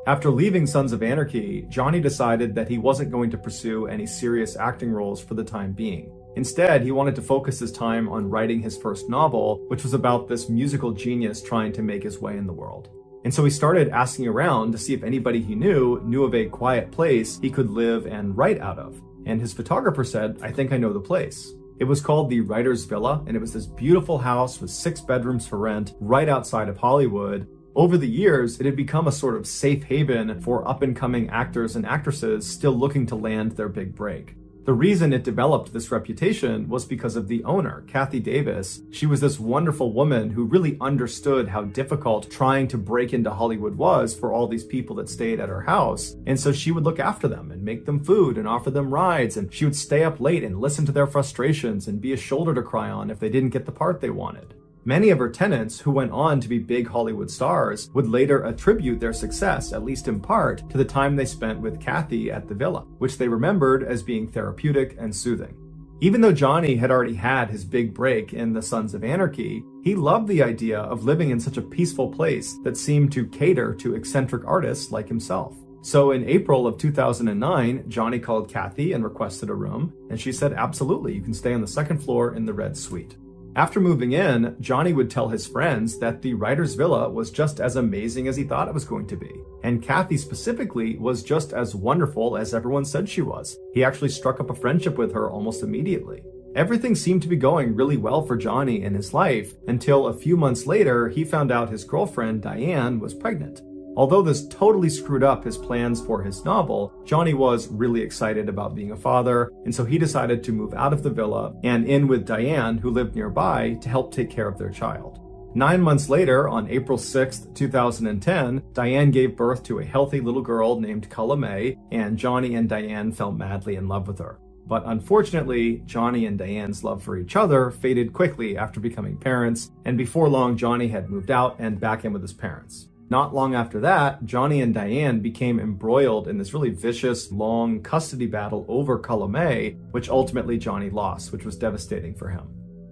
[SPEAKER 1] After leaving Sons of Anarchy, Johnny decided that he wasn't going to pursue any serious acting roles for the time being. Instead, he wanted to focus his time on writing his first novel, which was about this musical genius trying to make his way in the world. And so he started asking around to see if anybody he knew of a quiet place he could live and write out of. And his photographer said, "I think I know the place." It was called the Writer's Villa, and it was this beautiful house with 6 bedrooms for rent right outside of Hollywood. Over the years, it had become a sort of safe haven for up-and-coming actors and actresses still looking to land their big break. The reason it developed this reputation was because of the owner, Kathy Davis. She was this wonderful woman who really understood how difficult trying to break into Hollywood was for all these people that stayed at her house. And so she would look after them and make them food and offer them rides, and she would stay up late and listen to their frustrations and be a shoulder to cry on if they didn't get the part they wanted. Many of her tenants, who went on to be big Hollywood stars, would later attribute their success, at least in part, to the time they spent with Kathy at the villa, which they remembered as being therapeutic and soothing. Even though Johnny had already had his big break in the Sons of Anarchy, he loved the idea of living in such a peaceful place that seemed to cater to eccentric artists like himself. So in April of 2009, Johnny called Kathy and requested a room, and she said, "Absolutely, you can stay on the 2nd floor in the red suite." After moving in, Johnny would tell his friends that the writer's villa was just as amazing as he thought it was going to be. And Kathy specifically was just as wonderful as everyone said she was. He actually struck up a friendship with her almost immediately. Everything seemed to be going really well for Johnny in his life until a few months later, he found out his girlfriend, Diane, was pregnant. Although this totally screwed up his plans for his novel, Johnny was really excited about being a father, and so he decided to move out of the villa and in with Diane, who lived nearby, to help take care of their child. 9 months later, on April 6th, 2010, Diane gave birth to a healthy little girl named Culla May, and Johnny and Diane fell madly in love with her. But unfortunately, Johnny and Diane's love for each other faded quickly after becoming parents, and before long, Johnny had moved out and back in with his parents. Not long after that, Johnny and Diane became embroiled in this really vicious, long custody battle over Culla May, which ultimately Johnny lost, which was devastating for him.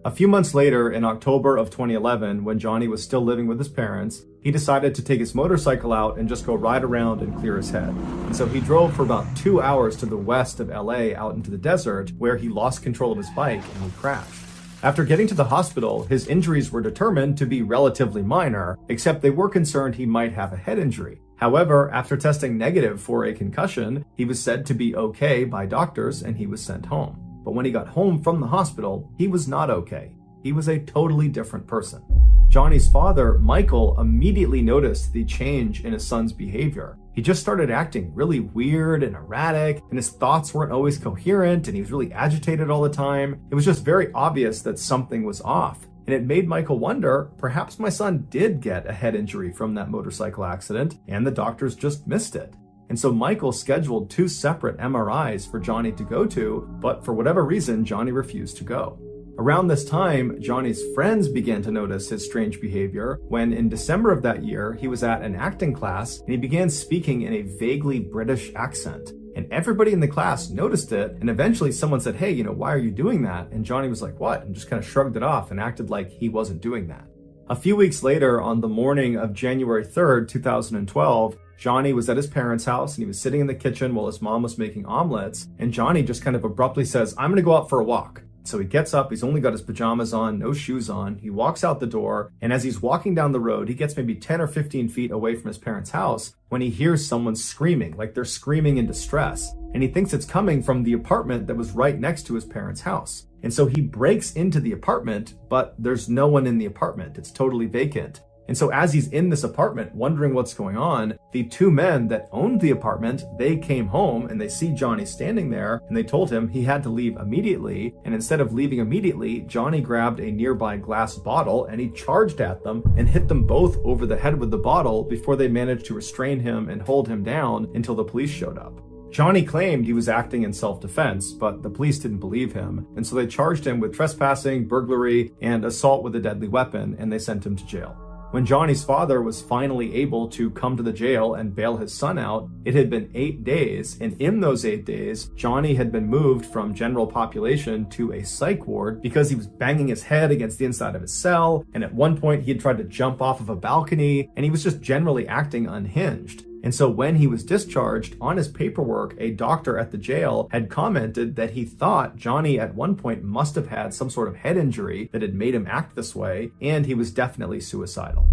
[SPEAKER 1] A few months later, in October of 2011, when Johnny was still living with his parents, he decided to take his motorcycle out and just go ride around and clear his head. And so he drove for about 2 hours to the west of LA out into the desert, where he lost control of his bike and he crashed. After getting to the hospital, his injuries were determined to be relatively minor, except they were concerned he might have a head injury. However, after testing negative for a concussion, he was said to be okay by doctors and he was sent home. But when he got home from the hospital, he was not okay. He was a totally different person. Johnny's father, Michael, immediately noticed the change in his son's behavior. He just started acting really weird and erratic, and his thoughts weren't always coherent, and he was really agitated all the time. It was just very obvious that something was off. And it made Michael wonder, perhaps my son did get a head injury from that motorcycle accident, and the doctors just missed it. And so Michael scheduled 2 separate MRIs for Johnny to go to, but for whatever reason, Johnny refused to go. Around this time, Johnny's friends began to notice his strange behavior when in December of that year, he was at an acting class and he began speaking in a vaguely British accent. And everybody in the class noticed it, and eventually someone said, hey, why are you doing that? And Johnny was like, what? And just kind of shrugged it off and acted like he wasn't doing that. A few weeks later, on the morning of January 3rd, 2012, Johnny was at his parents' house and he was sitting in the kitchen while his mom was making omelets, and Johnny just kind of abruptly says, I'm gonna go out for a walk. So he gets up, he's only got his pajamas on, no shoes on, he walks out the door, and as he's walking down the road, he gets maybe 10 or 15 feet away from his parents' house when he hears someone screaming, like they're screaming in distress, and he thinks it's coming from the apartment that was right next to his parents' house. And so he breaks into the apartment, but there's no one in the apartment, it's totally vacant. And so as he's in this apartment, wondering what's going on, the 2 men that owned the apartment, they came home and they see Johnny standing there and they told him he had to leave immediately. And instead of leaving immediately, Johnny grabbed a nearby glass bottle and he charged at them and hit them both over the head with the bottle before they managed to restrain him and hold him down until the police showed up. Johnny claimed he was acting in self-defense, but the police didn't believe him, and so they charged him with trespassing, burglary, and assault with a deadly weapon, and they sent him to jail. When Johnny's father was finally able to come to the jail and bail his son out, it had been 8 days, and in those 8 days, Johnny had been moved from general population to a psych ward because he was banging his head against the inside of his cell, and at one point he had tried to jump off of a balcony, and he was just generally acting unhinged. And so when he was discharged, on his paperwork, a doctor at the jail had commented that he thought Johnny at one point must have had some sort of head injury that had made him act this way, and he was definitely suicidal.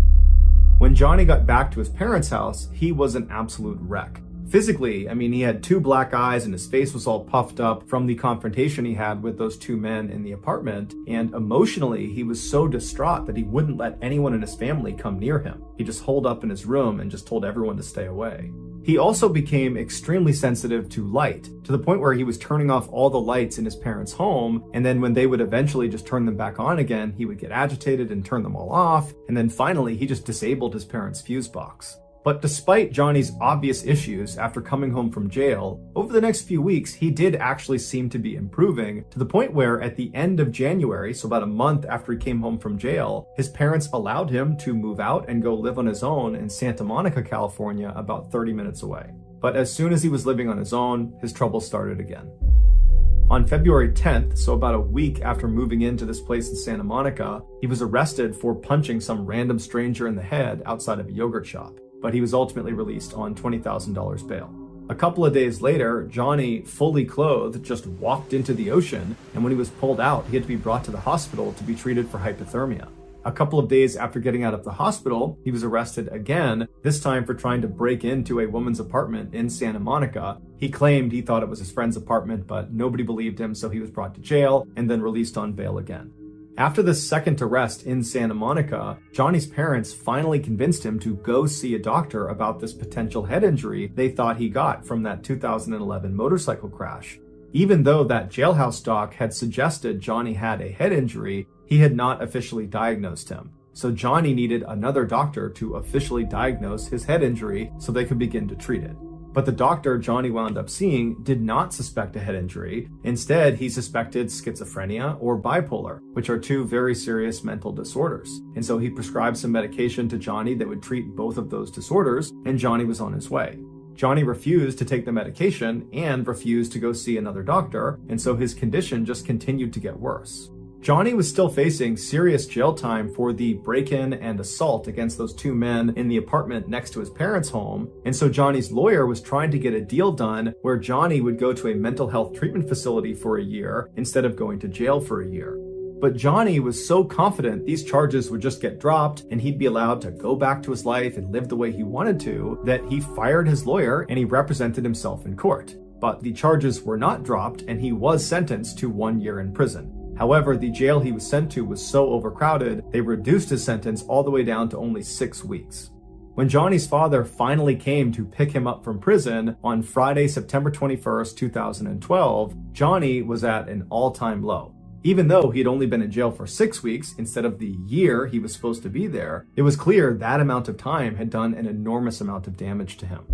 [SPEAKER 1] When Johnny got back to his parents' house, he was an absolute wreck. Physically, he had 2 black eyes and his face was all puffed up from the confrontation he had with those 2 men in the apartment. And emotionally, he was so distraught that he wouldn't let anyone in his family come near him. He just holed up in his room and just told everyone to stay away. He also became extremely sensitive to light, to the point where he was turning off all the lights in his parents' home, and then when they would eventually just turn them back on again, he would get agitated and turn them all off, and then finally he just disabled his parents' fuse box. But despite Johnny's obvious issues after coming home from jail, over the next few weeks, he did actually seem to be improving, to the point where at the end of January, so about a month after he came home from jail, his parents allowed him to move out and go live on his own in Santa Monica, California, about 30 minutes away. But as soon as he was living on his own, his trouble started again. On February 10th, so about a week after moving into this place in Santa Monica, he was arrested for punching some random stranger in the head outside of a yogurt shop. But he was ultimately released on $20,000 bail. A couple of days later, Johnny, fully clothed, just walked into the ocean, and when he was pulled out, he had to be brought to the hospital to be treated for hypothermia. A couple of days after getting out of the hospital, he was arrested again, this time for trying to break into a woman's apartment in Santa Monica. He claimed he thought it was his friend's apartment, but nobody believed him, so he was brought to jail and then released on bail again. After this second arrest in Santa Monica, Johnny's parents finally convinced him to go see a doctor about this potential head injury they thought he got from that 2011 motorcycle crash. Even though that jailhouse doc had suggested Johnny had a head injury, he had not officially diagnosed him. So Johnny needed another doctor to officially diagnose his head injury so they could begin to treat it. But the doctor Johnny wound up seeing did not suspect a head injury. Instead, he suspected schizophrenia or bipolar, which are 2 very serious mental disorders. And so he prescribed some medication to Johnny that would treat both of those disorders, and Johnny was on his way. Johnny refused to take the medication and refused to go see another doctor, and so his condition just continued to get worse. Johnny was still facing serious jail time for the break-in and assault against those 2 men in the apartment next to his parents' home, and so Johnny's lawyer was trying to get a deal done where Johnny would go to a mental health treatment facility for a year instead of going to jail for a year. But Johnny was so confident these charges would just get dropped and he'd be allowed to go back to his life and live the way he wanted to, that he fired his lawyer and he represented himself in court. but the charges were not dropped and he was sentenced to 1 year in prison. However, the jail he was sent to was so overcrowded, they reduced his sentence all the way down to only 6 weeks. When Johnny's father finally came to pick him up from prison on Friday, September 21st, 2012, Johnny was at an all-time low. Even though he had only been in jail for 6 weeks instead of the year he was supposed to be there, it was clear that amount of time had done an enormous amount of damage to him.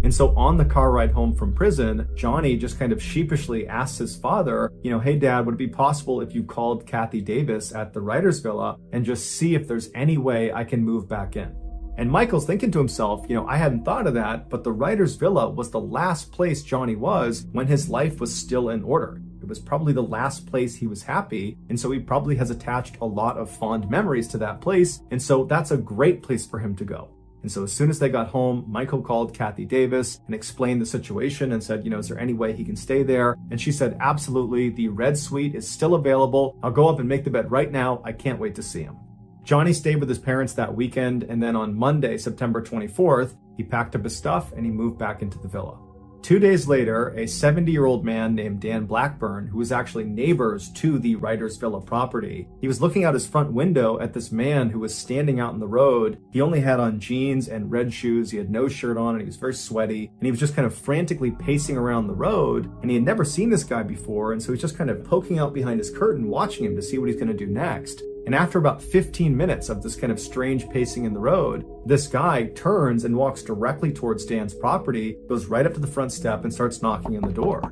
[SPEAKER 1] And so on the car ride home from prison, Johnny just kind of sheepishly asks his father, hey dad, would it be possible if you called Kathy Davis at the writer's villa and just see if there's any way I can move back in? And Michael's thinking to himself, I hadn't thought of that, but the writer's villa was the last place Johnny was when his life was still in order. It was probably the last place he was happy, and so he probably has attached a lot of fond memories to that place, and so that's a great place for him to go. And so as soon as they got home, Michael called Kathy Davis and explained the situation and said, is there any way he can stay there? And she said, absolutely, the red suite is still available. I'll go up and make the bed right now. I can't wait to see him. Johnny stayed with his parents that weekend, and then on Monday, September 24th, he packed up his stuff and he moved back into the villa. 2 days later, a 70-year-old man named Dan Blackburn, who was actually neighbors to the writer's villa property, he was looking out his front window at this man who was standing out in the road. He only had on jeans and red shoes, he had no shirt on, and he was very sweaty, and he was just kind of frantically pacing around the road, and he had never seen this guy before, and so he's just kind of poking out behind his curtain, watching him to see what he's going to do next. And after about 15 minutes of this kind of strange pacing in the road, this guy turns and walks directly towards Dan's property, goes right up to the front step and starts knocking on the door.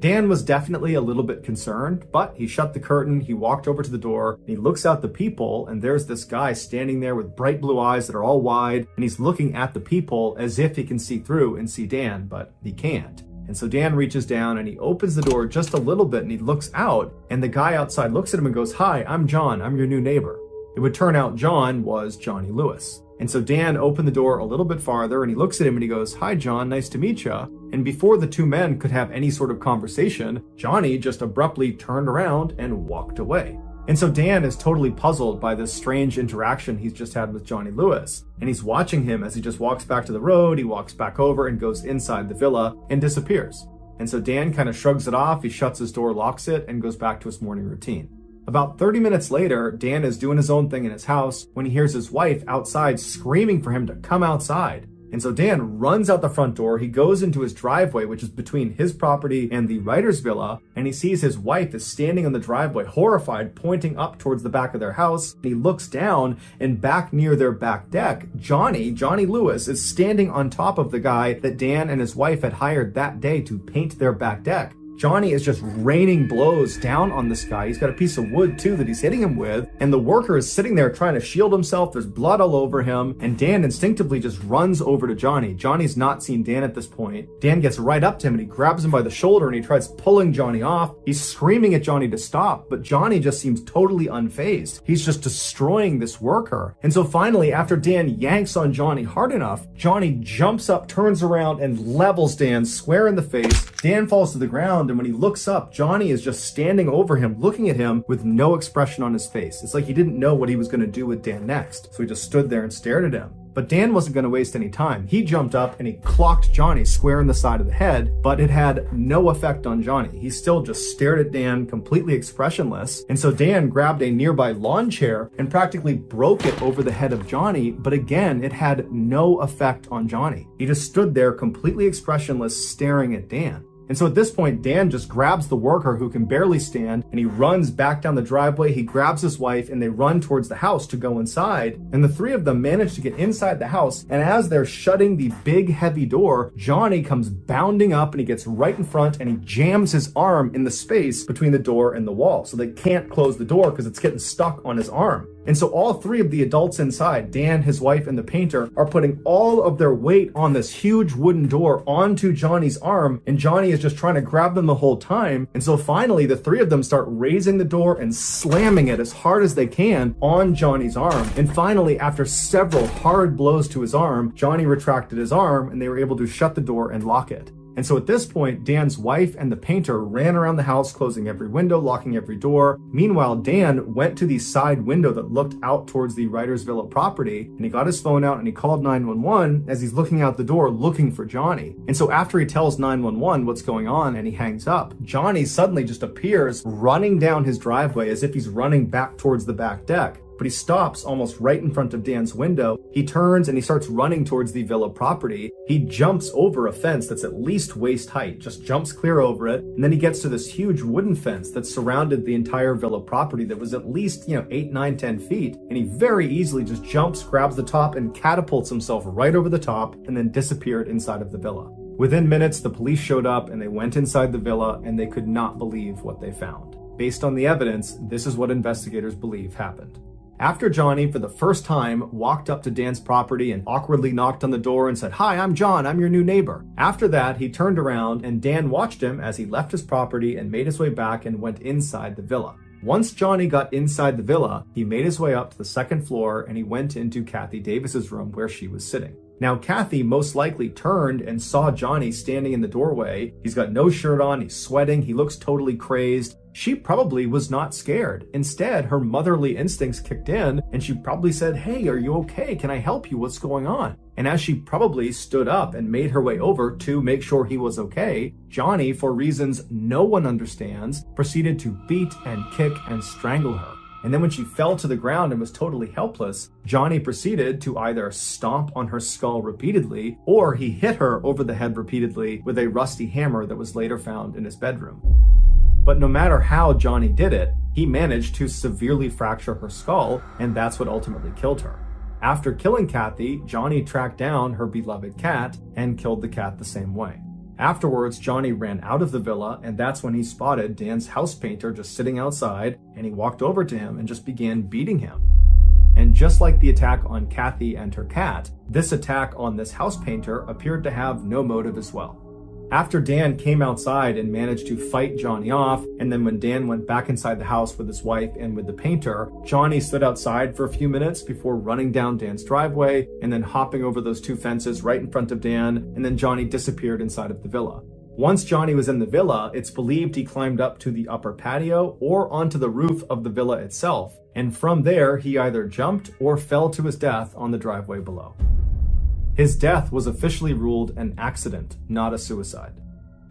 [SPEAKER 1] Dan was definitely a little bit concerned, but he shut the curtain, he walked over to the door, and he looks out the peephole, and there's this guy standing there with bright blue eyes that are all wide, and he's looking at the peephole as if he can see through and see Dan, but he can't. And so Dan reaches down and he opens the door just a little bit and he looks out, and the guy outside looks at him and goes, "Hi, I'm John. I'm your new neighbor." It would turn out John was Johnny Lewis. And so Dan opened the door a little bit farther and he looks at him and he goes, "Hi, John. Nice to meet you." And before the two men could have any sort of conversation, Johnny just abruptly turned around and walked away. And so Dan is totally puzzled by this strange interaction he's just had with Johnny Lewis. And he's watching him as he just walks back to the road, he walks back over and goes inside the villa and disappears. And so Dan kind of shrugs it off, he shuts his door, locks it, and goes back to his morning routine. About 30 minutes later, Dan is doing his own thing in his house when he hears his wife outside screaming for him to come outside. And so Dan runs out the front door, he goes into his driveway, which is between his property and the writer's villa, and he sees his wife is standing on the driveway, horrified, pointing up towards the back of their house. And he looks down, and back near their back deck, Johnny Lewis, is standing on top of the guy that Dan and his wife had hired that day to paint their back deck. Johnny is just raining blows down on this guy. He's got a piece of wood too that he's hitting him with, and the worker is sitting there trying to shield himself. There's blood all over him, and Dan instinctively just runs over to Johnny. Johnny's not seen Dan at this point. Dan gets right up to him and he grabs him by the shoulder and he tries pulling Johnny off. He's screaming at Johnny to stop, but Johnny just seems totally unfazed. He's just destroying this worker. And so finally, after Dan yanks on Johnny hard enough, Johnny jumps up, turns around, and levels Dan square in the face. Dan falls to the ground, and when he looks up, Johnny is just standing over him, looking at him with no expression on his face. It's like he didn't know what he was going to do with Dan next, so he just stood there and stared at him. But Dan wasn't going to waste any time. He jumped up and he clocked Johnny square in the side of the head, but it had no effect on Johnny. He still just stared at Dan, completely expressionless. And so Dan grabbed a nearby lawn chair and practically broke it over the head of Johnny, but again, it had no effect on Johnny. He just stood there completely expressionless, staring at Dan. And so at this point, Dan just grabs the worker who can barely stand and he runs back down the driveway. He grabs his wife and they run towards the house to go inside. And the three of them manage to get inside the house. And as they're shutting the big heavy door, Johnny comes bounding up and he gets right in front and he jams his arm in the space between the door and the wall. So they can't close the door because it's getting stuck on his arm. And so all three of the adults inside, Dan, his wife, and the painter, are putting all of their weight on this huge wooden door onto Johnny's arm, and Johnny is just trying to grab them the whole time. And so finally, the three of them start raising the door and slamming it as hard as they can on Johnny's arm. And finally, after several hard blows to his arm, Johnny retracted his arm, and they were able to shut the door and lock it. And so at this point, Dan's wife and the painter ran around the house, closing every window, locking every door. Meanwhile, Dan went to the side window that looked out towards the writer's villa property, and he got his phone out and he called 911 as he's looking out the door looking for Johnny. And so after he tells 911 what's going on and he hangs up, Johnny suddenly just appears running down his driveway as if he's running back towards the back deck. But he stops almost right in front of Dan's window. He turns and he starts running towards the villa property. He jumps over a fence that's at least waist height, just jumps clear over it. And then he gets to this huge wooden fence that surrounded the entire villa property that was at least, 8, 9, 10 feet. And he very easily just jumps, grabs the top, and catapults himself right over the top and then disappeared inside of the villa. Within minutes, the police showed up and they went inside the villa and they could not believe what they found. Based on the evidence, this is what investigators believe happened. After Johnny, for the first time, walked up to Dan's property and awkwardly knocked on the door and said, "Hi, I'm John, I'm your new neighbor." After that, he turned around and Dan watched him as he left his property and made his way back and went inside the villa. Once Johnny got inside the villa, he made his way up to the second floor and he went into Kathy Davis's room where she was sitting. Now, Kathy most likely turned and saw Johnny standing in the doorway. He's got no shirt on, he's sweating, he looks totally crazed. She probably was not scared. Instead, her motherly instincts kicked in and she probably said, "Hey, are you okay? Can I help you? What's going on?" And as she probably stood up and made her way over to make sure he was okay, Johnny, for reasons no one understands, proceeded to beat and kick and strangle her. And then when she fell to the ground and was totally helpless, Johnny proceeded to either stomp on her skull repeatedly, or he hit her over the head repeatedly with a rusty hammer that was later found in his bedroom. But no matter how Johnny did it, he managed to severely fracture her skull, and that's what ultimately killed her. After killing Kathy, Johnny tracked down her beloved cat and killed the cat the same way. Afterwards, Johnny ran out of the villa, and that's when he spotted Dan's house painter just sitting outside, and he walked over to him and just began beating him. And just like the attack on Kathy and her cat, this attack on this house painter appeared to have no motive as well. After Dan came outside and managed to fight Johnny off, and then when Dan went back inside the house with his wife and with the painter, Johnny stood outside for a few minutes before running down Dan's driveway and then hopping over those two fences right in front of Dan, and then Johnny disappeared inside of the villa. Once Johnny was in the villa, it's believed he climbed up to the upper patio or onto the roof of the villa itself, and from there he either jumped or fell to his death on the driveway below. His death was officially ruled an accident, not a suicide.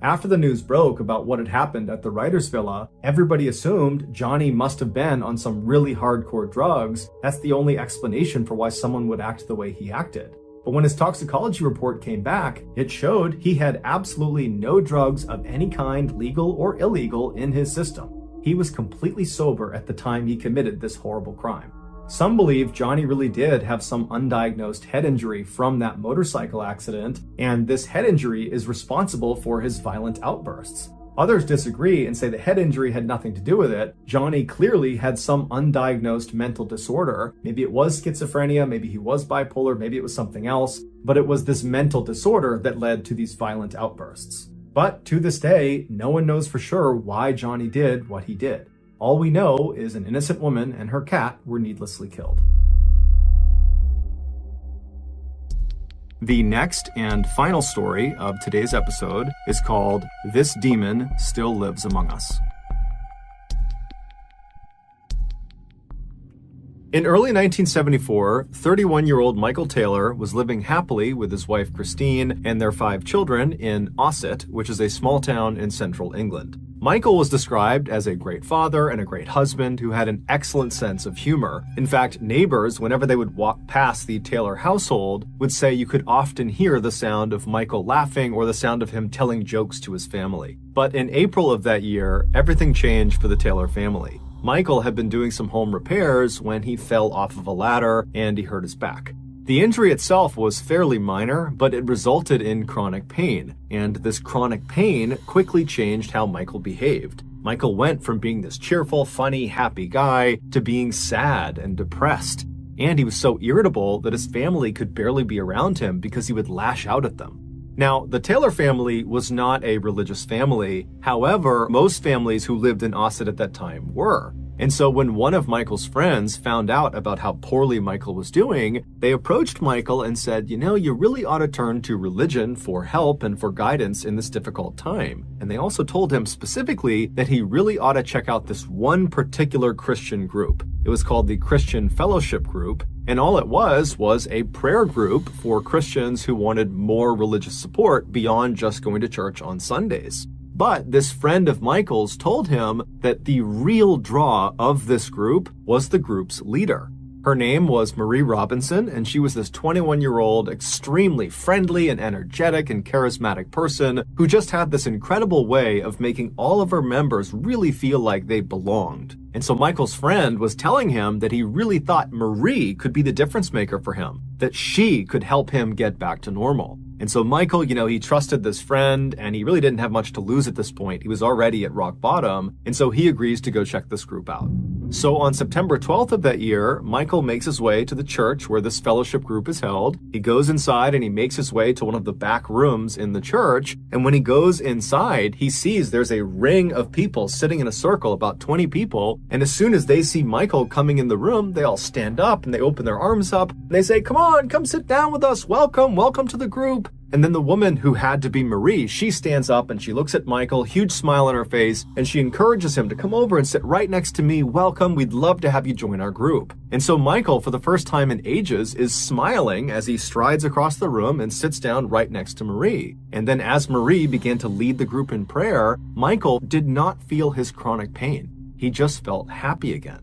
[SPEAKER 1] After the news broke about what had happened at the writer's villa, everybody assumed Johnny must have been on some really hardcore drugs. That's the only explanation for why someone would act the way he acted. But when his toxicology report came back, it showed he had absolutely no drugs of any kind, legal or illegal, in his system. He was completely sober at the time he committed this horrible crime. Some believe Johnny really did have some undiagnosed head injury from that motorcycle accident, and this head injury is responsible for his violent outbursts. Others disagree and say the head injury had nothing to do with it. Johnny clearly had some undiagnosed mental disorder. Maybe it was schizophrenia, maybe he was bipolar, maybe it was something else, but it was this mental disorder that led to these violent outbursts. But to this day, no one knows for sure why Johnny did what he did. All we know is an innocent woman and her cat were needlessly killed. The next and final story of today's episode is called "This Demon Still Lives Among Us." In early 1974, 31-year-old Michael Taylor was living happily with his wife Christine and their 5 children in Ossett, which is a small town in central England. Michael was described as a great father and a great husband who had an excellent sense of humor. In fact, neighbors, whenever they would walk past the Taylor household, would say you could often hear the sound of Michael laughing or the sound of him telling jokes to his family. But in April of that year, everything changed for the Taylor family. Michael had been doing some home repairs when he fell off of a ladder and he hurt his back. The injury itself was fairly minor, but it resulted in chronic pain, and this chronic pain quickly changed how Michael behaved. Michael went from being this cheerful, funny, happy guy to being sad and depressed, and he was so irritable that his family could barely be around him because he would lash out at them. Now, the Taylor family was not a religious family. However, most families who lived in Ossett at that time were. And so when one of Michael's friends found out about how poorly Michael was doing, they approached Michael and said, you know, you really ought to turn to religion for help and for guidance in this difficult time. And they also told him specifically that he really ought to check out this one particular Christian group. It was called the Christian Fellowship Group, and all it was a prayer group for Christians who wanted more religious support beyond just going to church on Sundays. But this friend of Michael's told him that the real draw of this group was the group's leader. Her name was Marie Robinson, and she was this 21-year-old, extremely friendly and energetic and charismatic person who just had this incredible way of making all of her members really feel like they belonged. And so Michael's friend was telling him that he really thought Marie could be the difference maker for him, that she could help him get back to normal. And so Michael, he trusted this friend, and he really didn't have much to lose at this point. He was already at rock bottom, and so he agrees to go check this group out. So on September 12th of that year, Michael makes his way to the church where this fellowship group is held. He goes inside and he makes his way to one of the back rooms in the church. And when he goes inside, he sees there's a ring of people sitting in a circle, about 20 people. And as soon as they see Michael coming in the room, they all stand up and they open their arms up and they say, come on, come sit down with us. Welcome to the group. And then the woman who had to be Marie, she stands up and she looks at Michael, huge smile on her face, and she encourages him to come over and sit right next to me. Welcome, we'd love to have you join our group. And so Michael, for the first time in ages, is smiling as he strides across the room and sits down right next to Marie. And then as Marie began to lead the group in prayer, Michael did not feel his chronic pain. He just felt happy again.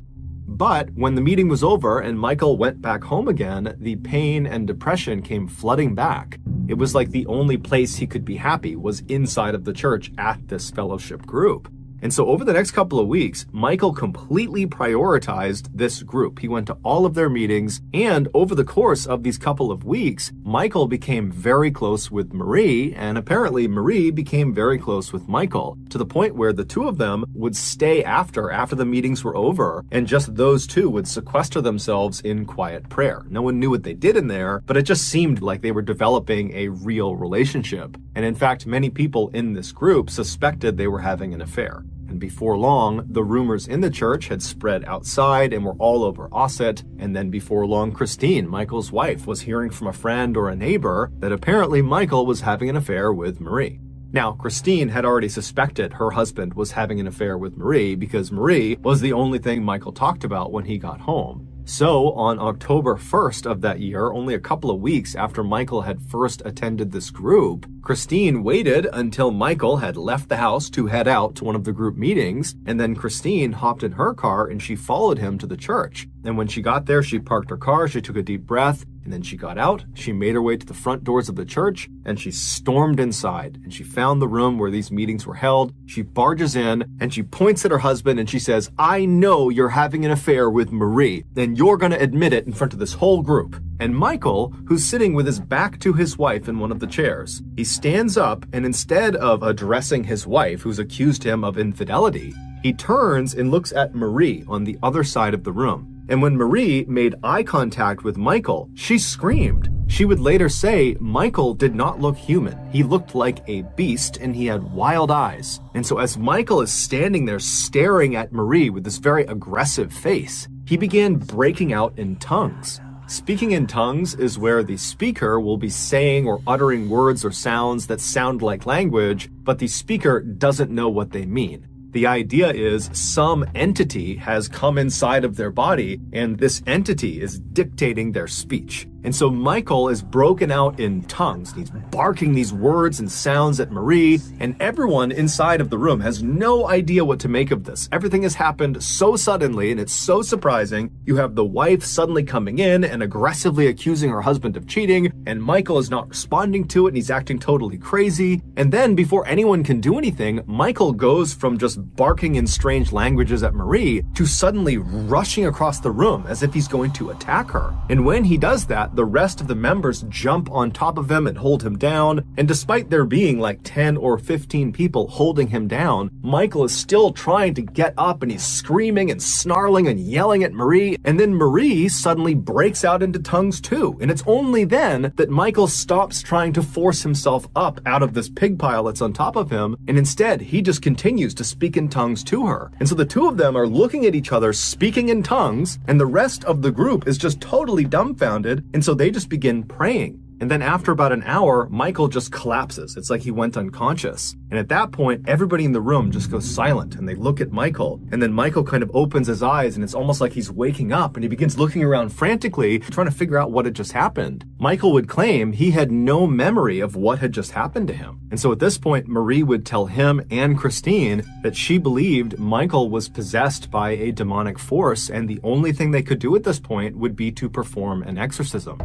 [SPEAKER 1] But when the meeting was over and Michael went back home again, the pain and depression came flooding back. It was like the only place he could be happy was inside of the church at this fellowship group. And so over the next couple of weeks, Michael completely prioritized this group. He went to all of their meetings, and over the course of these couple of weeks, Michael became very close with Marie, and apparently Marie became very close with Michael, to the point where the two of them would stay after the meetings were over, and just those two would sequester themselves in quiet prayer. No one knew what they did in there, but it just seemed like they were developing a real relationship. And in fact, many people in this group suspected they were having an affair. And before long, the rumors in the church had spread outside and were all over Ossett. And then before long, Christine, Michael's wife, was hearing from a friend or a neighbor that apparently Michael was having an affair with Marie. Now, Christine had already suspected her husband was having an affair with Marie because Marie was the only thing Michael talked about when he got home. So on October 1st of that year, only a couple of weeks after Michael had first attended this group, Christine waited until Michael had left the house to head out to one of the group meetings, and then Christine hopped in her car and she followed him to the church. And when she got there, she parked her car, she took a deep breath, and then she got out, she made her way to the front doors of the church, and she stormed inside, and she found the room where these meetings were held. She barges in, and she points at her husband, and she says, I know you're having an affair with Marie, and you're gonna admit it in front of this whole group. And Michael, who's sitting with his back to his wife in one of the chairs, he stands up, and instead of addressing his wife, who's accused him of infidelity, he turns and looks at Marie on the other side of the room. And when Marie made eye contact with Michael, she screamed. She would later say Michael did not look human. He looked like a beast and he had wild eyes. And so as Michael is standing there staring at Marie with this very aggressive face, he began breaking out in tongues. Speaking in tongues is where the speaker will be saying or uttering words or sounds that sound like language, but the speaker doesn't know what they mean. The idea is some entity has come inside of their body, and this entity is dictating their speech. And so Michael is broken out in tongues. He's barking these words and sounds at Marie, and everyone inside of the room has no idea what to make of this. Everything has happened so suddenly, and it's so surprising. You have the wife suddenly coming in and aggressively accusing her husband of cheating, and Michael is not responding to it, and he's acting totally crazy. And then, before anyone can do anything, Michael goes from just barking in strange languages at Marie to suddenly rushing across the room as if he's going to attack her. And when he does that, that, the rest of the members jump on top of him and hold him down, and despite there being like 10 or 15 people holding him down, Michael is still trying to get up and he's screaming and snarling and yelling at Marie, and then Marie suddenly breaks out into tongues too, and it's only then that Michael stops trying to force himself up out of this pig pile that's on top of him, and instead he just continues to speak in tongues to her. And so the two of them are looking at each other speaking in tongues, and the rest of the group is just totally dumbfounded, and so they just begin praying. And then after about an hour, Michael just collapses. It's like he went unconscious. And at that point, everybody in the room just goes silent and they look at Michael. And then Michael kind of opens his eyes and it's almost like he's waking up and he begins looking around frantically, trying to figure out what had just happened. Michael would claim he had no memory of what had just happened to him. And so at this point, Marie would tell him and Christine that she believed Michael was possessed by a demonic force, and the only thing they could do at this point would be to perform an exorcism.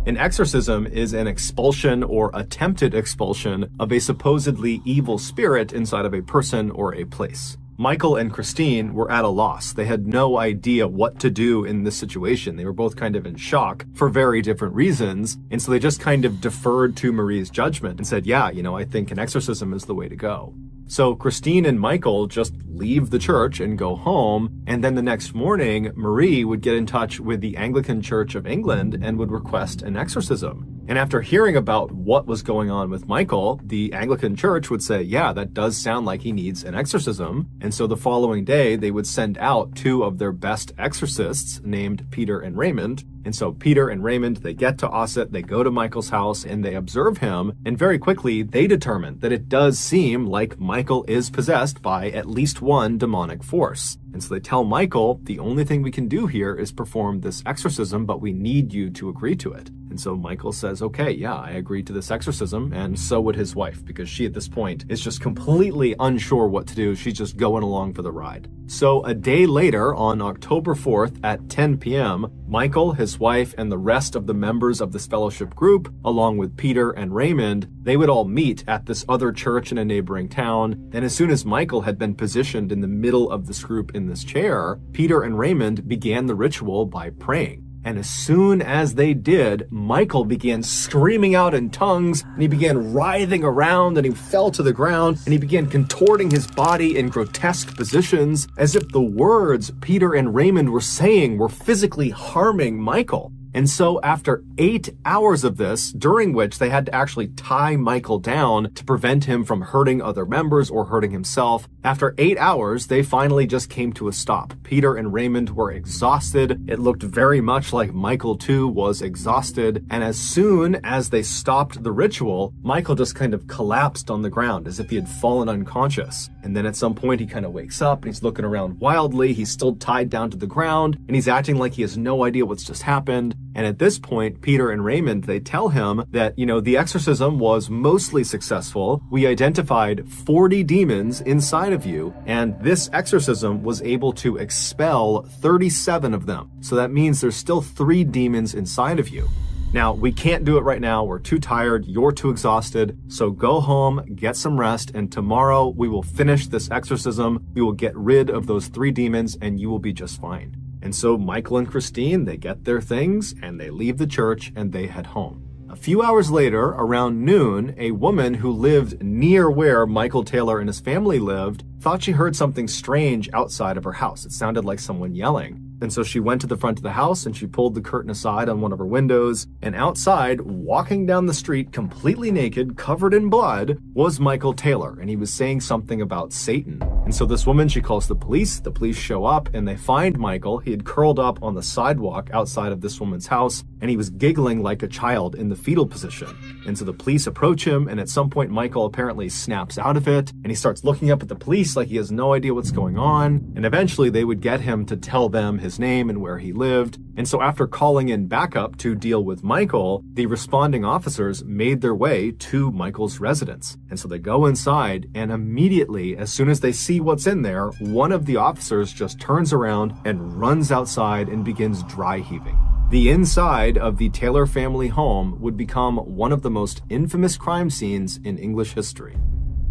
[SPEAKER 1] An exorcism is an expulsion or attempted expulsion of a supposedly evil spirit inside of a person or a place. Michael and Christine were at a loss. They had no idea what to do in this situation. They were both kind of in shock for very different reasons. And so they just kind of deferred to Marie's judgment and said, yeah, I think an exorcism is the way to go. So Christine and Michael just leave the church and go home, and then the next morning, Marie would get in touch with the Anglican Church of England and would request an exorcism. And after hearing about what was going on with Michael, the Anglican Church would say, yeah, that does sound like he needs an exorcism. And so the following day, they would send out two of their best exorcists named Peter and Raymond. And so Peter and Raymond, they get to Ossett, they go to Michael's house, and they observe him. And very quickly, they determine that it does seem like Michael is possessed by at least one demonic force. And so they tell Michael, the only thing we can do here is perform this exorcism, but we need you to agree to it. And so Michael says, okay, yeah, I agree to this exorcism, and so would his wife, because she at this point is just completely unsure what to do. She's just going along for the ride. So a day later, on October 4th at 10 p.m., Michael, his wife, and the rest of the members of this fellowship group, along with Peter and Raymond, they would all meet at this other church in a neighboring town. And as soon as Michael had been positioned in the middle of this group in this chair, Peter and Raymond began the ritual by praying. And as soon as they did, Michael began screaming out in tongues, and he began writhing around, and he fell to the ground, and he began contorting his body in grotesque positions, as if the words Peter and Raymond were saying were physically harming Michael. And so after 8 hours of this, during which they had to actually tie Michael down to prevent him from hurting other members or hurting himself, after 8 hours, they finally just came to a stop. Peter and Raymond were exhausted. It looked very much like Michael too was exhausted. And as soon as they stopped the ritual, Michael just kind of collapsed on the ground as if he had fallen unconscious. And then at some point he kind of wakes up and he's looking around wildly. He's still tied down to the ground and he's acting like he has no idea what's just happened. And at this point, Peter and Raymond, they tell him that, the exorcism was mostly successful. We identified 40 demons inside of you, and this exorcism was able to expel 37 of them. So that means there's still 3 demons inside of you. Now, we can't do it right now. We're too tired. You're too exhausted. So go home, get some rest, and tomorrow we will finish this exorcism. We will get rid of those 3 demons, and you will be just fine. And so Michael and Christine, they get their things and they leave the church and they head home. A few hours later, around noon, a woman who lived near where Michael Taylor and his family lived thought she heard something strange outside of her house. It sounded like someone yelling. And so she went to the front of the house and she pulled the curtain aside on one of her windows. And outside, walking down the street completely naked, covered in blood, was Michael Taylor. And he was saying something about Satan. And so this woman, she calls the police. The police show up and they find Michael. He had curled up on the sidewalk outside of this woman's house. And he was giggling like a child in the fetal position. And so the police approach him. And at some point, Michael apparently snaps out of it. And he starts looking up at the police like he has no idea what's going on. And eventually they would get him to tell them his name and where he lived. And so after calling in backup to deal with Michael, the responding officers made their way to Michael's residence. And so they go inside, and immediately, as soon as they see what's in there, one of the officers just turns around and runs outside and begins dry heaving. The inside of the Taylor family home would become one of the most infamous crime scenes in English history.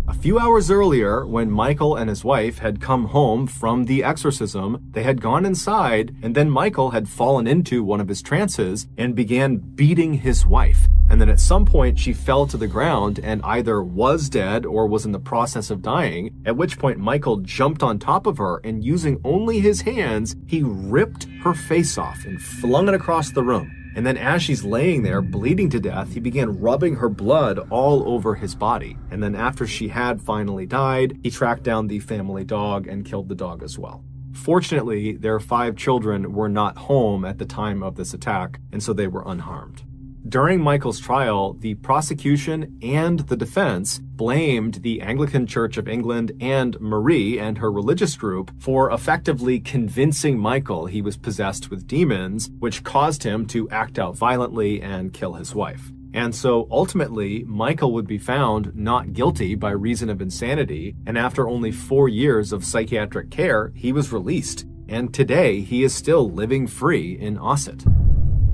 [SPEAKER 1] A few hours earlier, when Michael and his wife had come home from the exorcism, they had gone inside, and then Michael had fallen into one of his trances and began beating his wife. And then at some point, she fell to the ground and either was dead or was in the process of dying, at which point Michael jumped on top of her, and using only his hands, he ripped her face off and flung it across the room. And then as she's laying there bleeding to death, he began rubbing her blood all over his body. And then after she had finally died, he tracked down the family dog and killed the dog as well. Fortunately, their 5 children were not home at the time of this attack, and so they were unharmed. During Michael's trial, the prosecution and the defense blamed the Anglican Church of England and Marie and her religious group for effectively convincing Michael he was possessed with demons, which caused him to act out violently and kill his wife. And so ultimately, Michael would be found not guilty by reason of insanity, and after only 4 years of psychiatric care, he was released. And today, he is still living free in Ossett.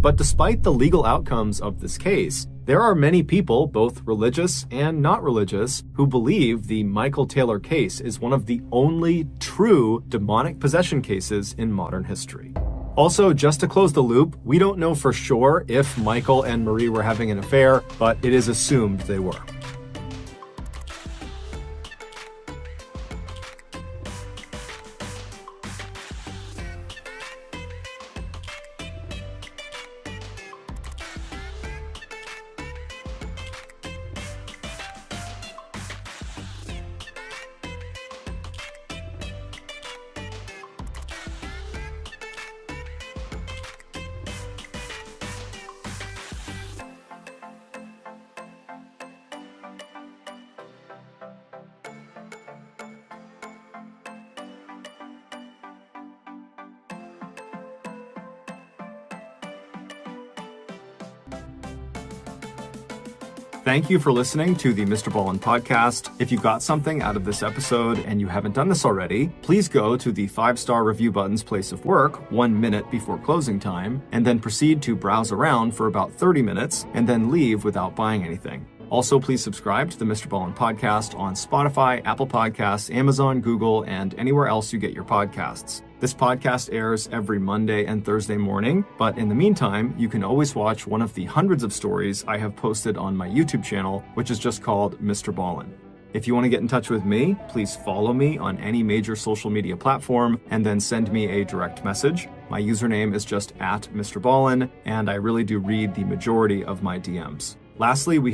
[SPEAKER 1] But despite the legal outcomes of this case, there are many people, both religious and not religious, who believe the Michael Taylor case is one of the only true demonic possession cases in modern history. Also, just to close the loop, we don't know for sure if Michael and Marie were having an affair, but it is assumed they were. Thank you for listening to the MrBallen podcast. If you got something out of this episode and you haven't done this already, please go to the 5-star review button's place of work 1 minute before closing time, and then proceed to browse around for about 30 minutes and then leave without buying anything. Also, please subscribe to the MrBallen podcast on Spotify, Apple Podcasts, Amazon, Google, and anywhere else you get your podcasts. This podcast airs every Monday and Thursday morning, but in the meantime, you can always watch one of the hundreds of stories I have posted on my YouTube channel, which is just called MrBallen. If you want to get in touch with me, please follow me on any major social media platform and then send me a direct message. My username is just @MrBallen, and I really do read the majority of my DMs. Lastly, we